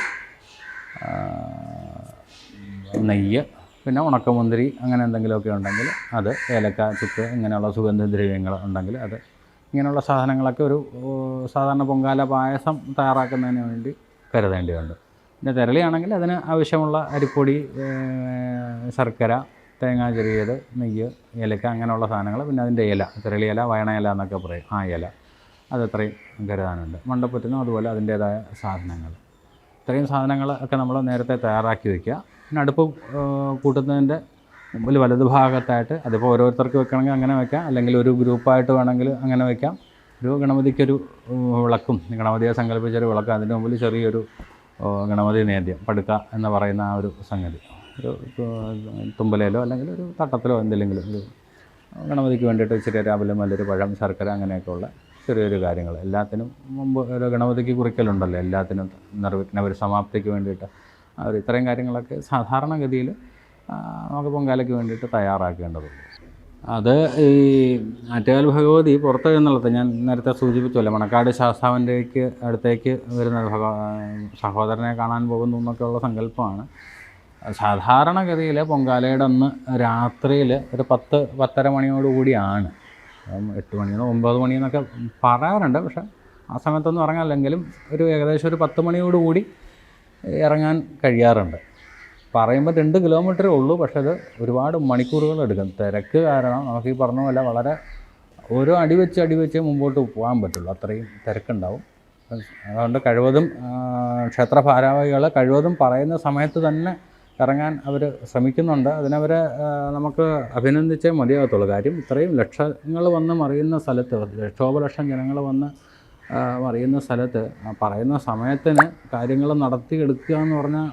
നെയ്യ്, പിന്നെ ഉണക്കമുന്തിരി അങ്ങനെ എന്തെങ്കിലുമൊക്കെ ഉണ്ടെങ്കിൽ അത്, ഏലക്ക, ചുക്ക്, ഇങ്ങനെയുള്ള സുഗന്ധദ്രവ്യങ്ങൾ ഉണ്ടെങ്കിൽ അത്, ഇങ്ങനെയുള്ള സാധനങ്ങളൊക്കെ ഒരു സാധാരണ പൊങ്കാല പായസം തയ്യാറാക്കുന്നതിന് വേണ്ടി കരുതേണ്ടതുണ്ട്. പിന്നെ തിരളിയാണെങ്കിൽ അതിന് ആവശ്യമുള്ള അരിപ്പൊടി, ശർക്കര, തേങ്ങ ചെറിയത്, നെയ്യ്, ഏലക്ക അങ്ങനെയുള്ള സാധനങ്ങൾ, പിന്നെ അതിൻ്റെ ഇല, തിരളി ഇല, വയണ ഇല എന്നൊക്കെ പറയും, ആ ഇല, അതത്രയും കരുതാനുണ്ട്. മണ്ടപ്പത്തിനും അതുപോലെ അതിൻ്റേതായ സാധനങ്ങൾ. ഇത്രയും സാധനങ്ങൾ ഒക്കെ നമ്മൾ നേരത്തെ തയ്യാറാക്കി വയ്ക്കുക. പിന്നെ അടുപ്പ് കൂട്ടുന്നതിൻ്റെ മുമ്പിൽ വലതു ഭാഗത്തായിട്ട്, അതിപ്പോൾ ഓരോരുത്തർക്ക് വെക്കണമെങ്കിൽ അങ്ങനെ വയ്ക്കാം, അല്ലെങ്കിൽ ഒരു ഗ്രൂപ്പായിട്ട് വേണമെങ്കിൽ അങ്ങനെ വയ്ക്കാം. ഒരു ഗണപതിക്കൊരു വിളക്കും, ഗണപതിയെ സങ്കല്പിച്ചൊരു വിളക്ക്, അതിൻ്റെ മുമ്പിൽ ചെറിയൊരു ഗണപതി നേദ്യം, പടുക്ക എന്ന് പറയുന്ന ആ ഒരു സംഗതി, ഒരു തുമ്പലയിലോ അല്ലെങ്കിൽ ഒരു തട്ടത്തിലോ എന്തെങ്കിലും ഒരു ഗണപതിക്ക് വേണ്ടിയിട്ട് ചെറിയ രാവിലെ നല്ലൊരു പഴം, ശർക്കര, അങ്ങനെയൊക്കെയുള്ള ചെറിയൊരു കാര്യങ്ങൾ. എല്ലാത്തിനും മുമ്പ് ഒരു ഗണപതിക്ക് കുറിക്കലുണ്ടല്ലോ, എല്ലാത്തിനും നിർവിഘ്ന ഒരു സമാപ്തിക്ക് വേണ്ടിയിട്ട്. ഇത്രയും കാര്യങ്ങളൊക്കെ സാധാരണഗതിയിൽ നമുക്ക് പൊങ്കാലയ്ക്ക് വേണ്ടിയിട്ട് തയ്യാറാക്കേണ്ടതുള്ളൂ. അത് ഈ ആറ്റുകാൽ ഭഗവതി പുറത്ത് എന്നുള്ളത് ഞാൻ നേരത്തെ സൂചിപ്പിച്ചല്ലോ, മണക്കാട് ശാസ്താവിൻ്റെ അടുത്തേക്ക് വരുന്ന സഹോദരനെ കാണാൻ പോകുന്നു എന്നൊക്കെയുള്ള സങ്കല്പമാണ്. സാധാരണഗതിയിൽ പൊങ്കാലയുടെ അന്ന് രാത്രിയിൽ ഒരു 10-10:30 മണിയോടുകൂടിയാണ്, 8 മണിയോ 9 മണിയെന്നൊക്കെ പറയാറുണ്ട്. പക്ഷേ ആ സമയത്തൊന്നും ഇറങ്ങാനില്ലെങ്കിലും ഒരു ഏകദേശം ഒരു 10 മണിയോടുകൂടി ഇറങ്ങാൻ കഴിയാറുണ്ട്. പറയുമ്പോൾ 2 കിലോമീറ്ററേ ഉള്ളൂ, പക്ഷേ അത് ഒരുപാട് മണിക്കൂറുകൾ എടുക്കും. തിരക്ക് കാരണം നമുക്ക് ഈ പറഞ്ഞ പോലെ വളരെ ഓരോ അടി വെച്ച് മുമ്പോട്ട് പോകാൻ പറ്റുള്ളൂ, അത്രയും തിരക്കുണ്ടാവും. അതുകൊണ്ട് കഴിവതും ക്ഷേത്ര ഭാരവാഹികൾ കഴിവതും പറയുന്ന സമയത്ത് തന്നെ ഇറങ്ങാൻ അവർ ശ്രമിക്കുന്നുണ്ട്. അതിനവരെ നമുക്ക് അഭിനന്ദിച്ചേ മതിയാകത്തുള്ളൂ. കാര്യം ഇത്രയും ലക്ഷങ്ങൾ വന്ന് മറിയുന്ന സ്ഥലത്ത്, ലക്ഷോപലക്ഷം ജനങ്ങൾ വന്ന് മറിയുന്ന സ്ഥലത്ത് പറയുന്ന സമയത്തിന് കാര്യങ്ങൾ നടത്തിയെടുക്കുക എന്ന് പറഞ്ഞാൽ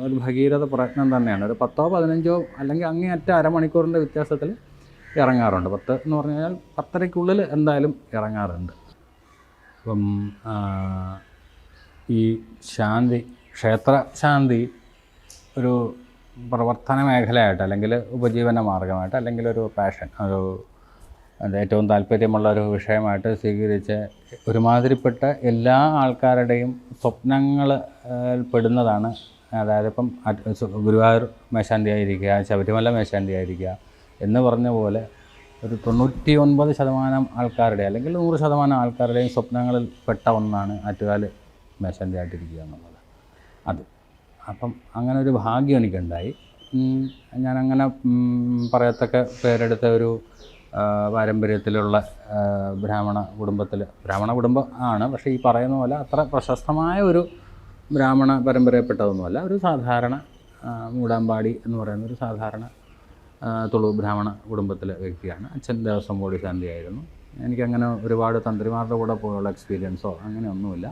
ഒരു ഭഗീരഥ പ്രയത്നം തന്നെയാണ്. ഒരു 10-15 അല്ലെങ്കിൽ അങ്ങേയറ്റ അരമണിക്കൂറിൻ്റെ വ്യത്യാസത്തിൽ ഇറങ്ങാറുണ്ട്. 10 എന്ന് പറഞ്ഞു കഴിഞ്ഞാൽ 10:30-ക്കുള്ളിൽ എന്തായാലും ഇറങ്ങാറുണ്ട്. ഇപ്പം ഈ ശാന്തി, ക്ഷേത്ര ശാന്തി ഒരു പ്രവർത്തന മേഖലയായിട്ട്, അല്ലെങ്കിൽ ഉപജീവന മാർഗമായിട്ട്, അല്ലെങ്കിൽ ഒരു പാഷൻ, ഏറ്റവും താല്പര്യമുള്ള ഒരു വിഷയമായിട്ട് സ്വീകരിച്ച് ഒരുമാതിരിപ്പെട്ട എല്ലാ ആൾക്കാരുടെയും സ്വപ്നങ്ങൾ പെടുന്നതാണ്. അതായത് ഇപ്പം ഗുരുവായൂർ മേശാന്തി ആയിരിക്കുക, ശബരിമല മേശാന്തി ആയിരിക്കുക എന്ന് പറഞ്ഞ പോലെ ഒരു 99% ആൾക്കാരുടെ അല്ലെങ്കിൽ 100% ആൾക്കാരുടെയും സ്വപ്നങ്ങളിൽ പെട്ട ഒന്നാണ് ആറ്റുകാൽ മേശാന്തിയായിട്ടിരിക്കുക എന്നുള്ളത്. അത് അപ്പം അങ്ങനെ ഒരു ഭാഗ്യം എനിക്കുണ്ടായി. ഞാനങ്ങനെ പറയത്തക്ക പേരെടുത്ത ഒരു പാരമ്പര്യത്തിലുള്ള ബ്രാഹ്മണ കുടുംബം ആണ്. പക്ഷേ ഈ പറയുന്ന പോലെ അത്ര പ്രശസ്തമായ ഒരു ബ്രാഹ്മണ പരമ്പരയിൽപ്പെട്ടതൊന്നുമല്ല. ഒരു സാധാരണ മൂടാമ്പാടി എന്ന് പറയുന്ന ഒരു സാധാരണ തുളു ബ്രാഹ്മണ കുടുംബത്തിലെ വ്യക്തിയാണ്. അച്ഛൻ ദേവസ്വം ബോർഡ് ശാന്തിയായിരുന്നു. എനിക്കങ്ങനെ ഒരുപാട് തന്ത്രിമാരുടെ കൂടെ പോയുള്ള എക്സ്പീരിയൻസോ അങ്ങനെയൊന്നുമില്ല.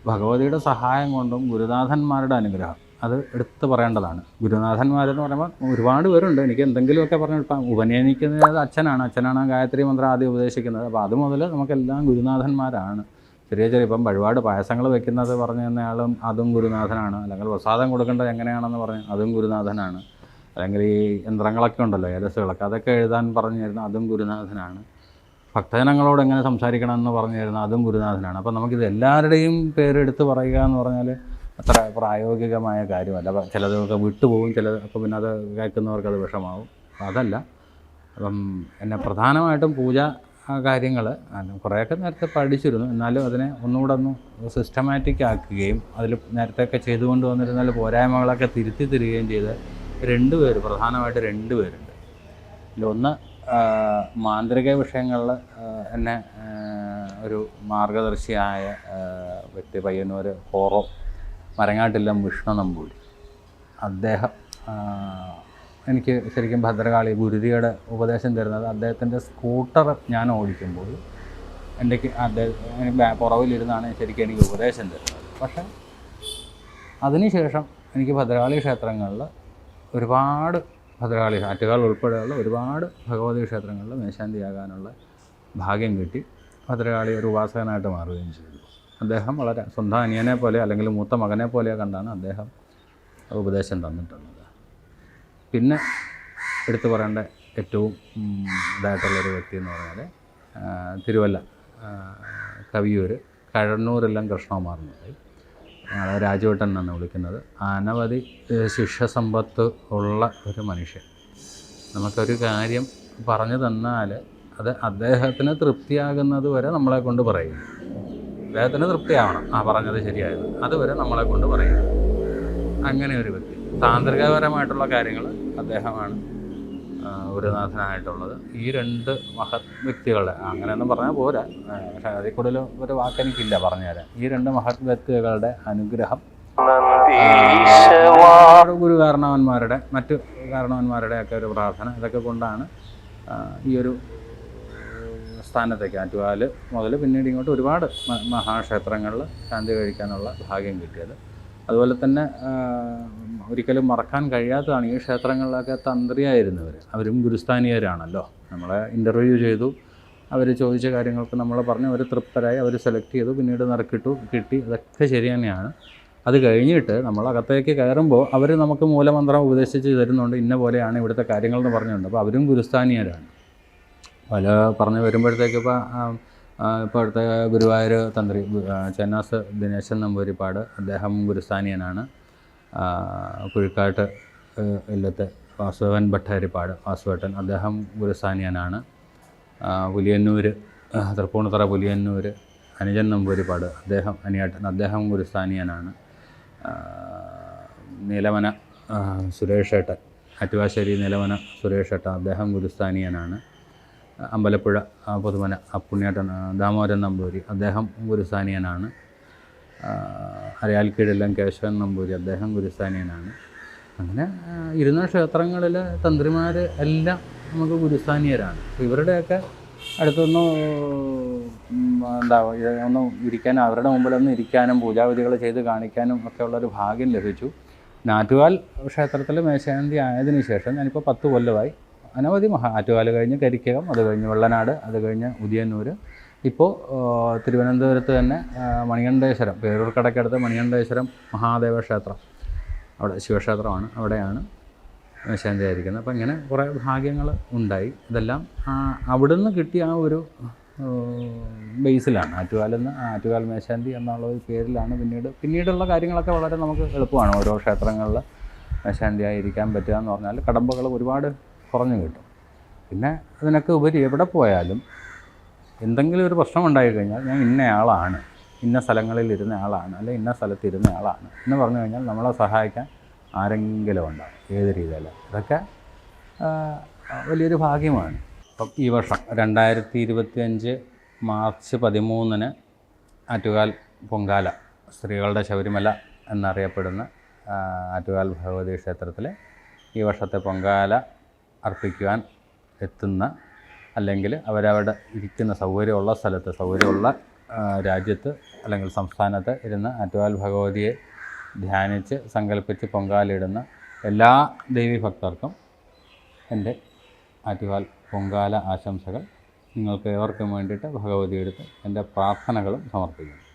ഭഗവതിയുടെ സഹായം കൊണ്ടും ഗുരുനാഥന്മാരുടെ അനുഗ്രഹം അത് എടുത്തു പറയേണ്ടതാണ്. ഗുരുനാഥന്മാരെന്ന് പറയുമ്പോൾ ഒരുപാട് പേരുണ്ട്. എനിക്ക് എന്തെങ്കിലുമൊക്കെ പറഞ്ഞ് ഇപ്പം ഉപനയനിക്കുന്നത് അച്ഛനാണ് ഗായത്രി മന്ത്രം ആദ്യം ഉപദേശിക്കുന്നത്. അപ്പോൾ അത് മുതൽ നമുക്കെല്ലാം ഗുരുനാഥന്മാരാണ്. ചെറിയ ഇപ്പം വഴിപാട് പായസങ്ങൾ വെക്കുന്നത് പറഞ്ഞു തന്നയാളും അതും ഗുരുനാഥനാണ്. അല്ലെങ്കിൽ പ്രസാദം കൊടുക്കേണ്ടത് എങ്ങനെയാണെന്ന് പറഞ്ഞ് അതും ഗുരുനാഥനാണ്. അല്ലെങ്കിൽ ഈ യന്ത്രങ്ങളൊക്കെ ഉണ്ടല്ലോ, ഏലസുകളൊക്കെ, അതൊക്കെ എഴുതാൻ പറഞ്ഞു തരുന്ന അതും ഗുരുനാഥനാണ്. ഭക്തജനങ്ങളോട് എങ്ങനെ സംസാരിക്കണമെന്ന് പറഞ്ഞു തരുന്ന അതും ഗുരുനാഥനാണ്. അപ്പോൾ നമുക്കിത് എല്ലാവരുടെയും പേരെടുത്ത് പറയുക എന്ന് പറഞ്ഞാൽ അത്ര പ്രായോഗികമായ കാര്യമല്ല. അപ്പം ചിലതൊക്കെ വിട്ടുപോകും, അപ്പോൾ പിന്നെ അത് കേൾക്കുന്നവർക്ക് അത് വിഷമാവും. അപ്പം അതല്ല. അപ്പം എന്നെ പ്രധാനമായിട്ടും പൂജ കാര്യങ്ങൾ കുറേയൊക്കെ നേരത്തെ പഠിച്ചിരുന്നു. എന്നാലും അതിനെ ഒന്നുകൂടെ ഒന്ന് സിസ്റ്റമാറ്റിക് ആക്കുകയും അതിൽ നേരത്തെയൊക്കെ ചെയ്തുകൊണ്ട് വന്നിരുന്നാൽ പോരായ്മകളൊക്കെ തിരുത്തി തരികയും ചെയ്ത് പ്രധാനമായിട്ട് 2 പേരുണ്ട്. ഇതിലൊന്ന് മാന്ത്രിക വിഷയങ്ങളിൽ എന്നെ ഒരു മാർഗദർശിയായ വ്യക്തി പയ്യന്നൂർ ഹോറോ മരങ്ങാട്ടില്ലം വിഷ്ണു നമ്പൂരി. അദ്ദേഹം എനിക്ക് ശരിക്കും ഭദ്രകാളി ഗുരുതിയുടെ ഉപദേശം തരുന്നത് അദ്ദേഹത്തിൻ്റെ സ്കൂട്ടർ ഞാൻ ഓടിക്കുമ്പോൾ അദ്ദേഹം പുറവിലിരുന്നാണ് ശരിക്കും എനിക്ക് ഉപദേശം തരുന്നത്. പക്ഷേ അതിനുശേഷം എനിക്ക് ഭദ്രകാളി ക്ഷേത്രങ്ങളിൽ ഒരുപാട് ആറ്റുകാൽ ഉൾപ്പെടെയുള്ള ഒരുപാട് ഭഗവതി ക്ഷേത്രങ്ങളിൽ മേശാന്തിയാകാനുള്ള ഭാഗ്യം കിട്ടി. ഭദ്രകാളി ഒരു ഉപാസകനായിട്ട് മാറുകയും ചെയ്തു. അദ്ദേഹം വളരെ സ്വന്തം അനിയനെ പോലെ അല്ലെങ്കിൽ മൂത്ത മകനെ പോലെ കണ്ടാണ് അദ്ദേഹം ഉപദേശം തന്നിട്ടുള്ളത്. പിന്നെ എടുത്തു പറയേണ്ട ഏറ്റവും ഇതായിട്ടുള്ളൊരു വ്യക്തി എന്ന് പറഞ്ഞാൽ തിരുവല്ല കവിയൂർ കഴന്നൂരെല്ലാം കൃഷ്ണകുമാറിനായി രാജുവേട്ടൻ എന്നാണ് വിളിക്കുന്നത്. അനവധി ശിഷ്യസമ്പത്ത് ഉള്ള ഒരു മനുഷ്യൻ. നമുക്കൊരു കാര്യം പറഞ്ഞു തന്നാൽ അത് അദ്ദേഹത്തിന് തൃപ്തിയാകുന്നത് വരെ നമ്മളെ കൊണ്ട് പറയും. അദ്ദേഹത്തിന് തൃപ്തിയാവണം പറഞ്ഞത് ശരിയായത്, അതുവരെ നമ്മളെ കൊണ്ട് പറയും. അങ്ങനെ ഒരു വ്യക്തി. താന്ത്രികപരമായിട്ടുള്ള കാര്യങ്ങൾ അദ്ദേഹമാണ് ഗുരുനാഥനായിട്ടുള്ളത്. ഈ 2 മഹത് വ്യക്തികളുടെ അങ്ങനെയൊന്നും പറഞ്ഞാൽ പോരാ, പക്ഷേ അതിൽ കൂടുതൽ ഒരു വാക്കെനിക്കില്ല പറഞ്ഞുതരാൻ. ഈ 2 മഹത് വ്യക്തികളുടെ അനുഗ്രഹം ഗുരു കാരണവന്മാരുടെ മറ്റു കാരണവന്മാരുടെയൊക്കെ ഒരു പ്രാർത്ഥന ഇതൊക്കെ കൊണ്ടാണ് ഈ ഒരു സ്ഥാനത്തേക്ക് ആറ്റുകാൽ മുതൽ പിന്നീട് ഇങ്ങോട്ട് ഒരുപാട് മഹാക്ഷേത്രങ്ങളിൽ ശാന്തി കഴിക്കാനുള്ള ഭാഗ്യം കിട്ടിയത്. അതുപോലെ തന്നെ ഒരിക്കലും മറക്കാൻ കഴിയാത്തതാണ് ഈ ക്ഷേത്രങ്ങളിലൊക്കെ തന്ത്രിയായിരുന്നവർ. അവരും ഗുരുസ്ഥാനീയരാണല്ലോ. നമ്മളെ ഇൻ്റർവ്യൂ ചെയ്തു, അവർ ചോദിച്ച കാര്യങ്ങൾക്ക് നമ്മൾ പറഞ്ഞു, അവർ തൃപ്തരായി, അവർ സെലക്ട് ചെയ്തു, പിന്നീട് കിട്ടി. അതൊക്കെ ശരി തന്നെയാണ്. അത് കഴിഞ്ഞിട്ട് നമ്മൾ അകത്തേക്ക് കയറുമ്പോൾ അവർ നമുക്ക് മൂലമന്ത്രം ഉപദേശിച്ച് തരുന്നുണ്ട്, ഇന്ന പോലെയാണ് ഇവിടുത്തെ കാര്യങ്ങളെന്ന് പറഞ്ഞുകൊണ്ട്. അപ്പോൾ അവരും ഗുരുസ്ഥാനീയരാണ്. പല പറഞ്ഞു വരുമ്പോഴത്തേക്ക് ഇപ്പോഴത്തെ ഗുരുവായൂർ തന്ത്രി ചെന്നാസ് ദിനേശൻ നമ്പൂതിരിപ്പാട്, അദ്ദേഹം ഗുരുസ്ഥാനീയനാണ്. കുഴിക്കാട്ട് ഇല്ലത്തെ വാസുദേവൻ ഭട്ടതിരിപ്പാട് വാസുവേട്ടൻ, അദ്ദേഹം ഗുരുസ്ഥാനീയനാണ്. പുലിയന്നൂർ തൃപ്പൂണിത്തറ പുലിയന്നൂർ അനുജൻ നമ്പൂതിരിപ്പാട്, അദ്ദേഹം ഗുരുസ്ഥാനീയനാണ്. നീലമന സുരേഷേട്ടൻ, ആറ്റുവാശ്ശേരി നീലമന സുരേഷേട്ടൻ, അദ്ദേഹം ഗുരുസ്ഥാനീയനാണ്. അമ്പലപ്പുഴ പുതുമന പുണ്യേട്ടൻ ദാമോദരൻ നമ്പൂതിരി, അദ്ദേഹം ഗുരുസ്ഥാനീയനാണ്. അരയാൽക്കീഴെല്ലാം കേശവൻ നമ്പൂതിരി, അദ്ദേഹം ഗുരുസ്ഥാനീയനാണ്. അങ്ങനെ ഇരുന്ന ക്ഷേത്രങ്ങളിൽ തന്ത്രിമാർ എല്ലാം നമുക്ക് ഗുരുസ്ഥാനീയരാണ്. അപ്പോൾ ഇവരുടെയൊക്കെ അടുത്തൊന്ന് ഒന്ന് ഇരിക്കാനും അവരുടെ മുമ്പിലൊന്ന് ഇരിക്കാനും പൂജാവിധികൾ ചെയ്ത് കാണിക്കാനും ഒക്കെ ഉള്ളൊരു ഭാഗ്യം ലഭിച്ചു. ആറ്റുകാൽ ക്ഷേത്രത്തിൽ മേശാന്തി ആയതിനു ശേഷം ഞാനിപ്പോൾ 10 കൊല്ലമായി. അനവധി ആറ്റുകാൽ കഴിഞ്ഞ് കരിക്കകം, അത് കഴിഞ്ഞ് വെള്ളനാട്, അത് കഴിഞ്ഞ് ഉദിയന്നൂർ, ഇപ്പോൾ തിരുവനന്തപുരത്ത് തന്നെ മണികണ്ഠേശ്വരം, പേരൂർക്കടയ്ക്കടുത്ത് മണികണ്ഠേശ്വരം മഹാദേവ ക്ഷേത്രം, അവിടെ ശിവക്ഷേത്രമാണ്, അവിടെയാണ് മേശാന്തിയായിരിക്കുന്നത്. അപ്പോൾ ഇങ്ങനെ കുറേ ഭാഗ്യങ്ങൾ ഉണ്ടായി. ഇതെല്ലാം അവിടുന്ന് കിട്ടിയ ആ ഒരു ബേസിലാണ് ആറ്റുകാൽ മേശാന്തി എന്നുള്ള ഒരു പേരിലാണ് പിന്നീടുള്ള കാര്യങ്ങളൊക്കെ വളരെ നമുക്ക് എളുപ്പമാണ്. ഓരോ ക്ഷേത്രങ്ങളിൽ മേശാന്തിയായിരിക്കാൻ പറ്റുക എന്ന് പറഞ്ഞാൽ കടമ്പകൾ ഒരുപാട് കുറഞ്ഞു കിട്ടും. പിന്നെ അതിനൊക്കെ ഉപരി എവിടെ പോയാലും എന്തെങ്കിലും ഒരു പ്രശ്നം ഉണ്ടായി കഴിഞ്ഞാൽ ഞാൻ ഇന്നയാളാണ്, ഇന്ന സ്ഥലങ്ങളിൽ ഇരുന്ന ആളാണ്, അല്ലെങ്കിൽ ഇന്ന സ്ഥലത്ത് ഇരുന്ന ആളാണ് എന്ന് പറഞ്ഞു കഴിഞ്ഞാൽ നമ്മളെ സഹായിക്കാൻ ആരെങ്കിലും ഉണ്ടാകും, ഏത് രീതിയിലും. ഇതൊക്കെ വലിയൊരു ഭാഗ്യമാണ്. അപ്പം ഈ വർഷം 2025 മാർച്ച് 13 ആറ്റുകാൽ പൊങ്കാല, സ്ത്രീകളുടെ ശബരിമല എന്നറിയപ്പെടുന്ന ആറ്റുകാൽ ഭഗവതി ക്ഷേത്രത്തിൽ ഈ വർഷത്തെ പൊങ്കാല അർപ്പിക്കുവാൻ എത്തുന്ന, അല്ലെങ്കിൽ അവരവിടെ ഇരിക്കുന്ന സൗകര്യമുള്ള സ്ഥലത്ത്, സൗകര്യമുള്ള രാജ്യത്ത് അല്ലെങ്കിൽ സംസ്ഥാനത്ത് ഇരുന്ന് ആറ്റുകാൽ ഭഗവതിയെ ധ്യാനിച്ച് സങ്കല്പിച്ച് പൊങ്കാലയിടുന്ന എല്ലാ ദേവീഭക്തർക്കും എൻ്റെ ആറ്റുകാൽ പൊങ്കാല ആശംസകൾ. നിങ്ങൾക്ക് ഏവർക്കും വേണ്ടിയിട്ട് ഭഗവതിയെടുത്ത് എൻ്റെ പ്രാർത്ഥനകളും സമർപ്പിക്കുന്നു.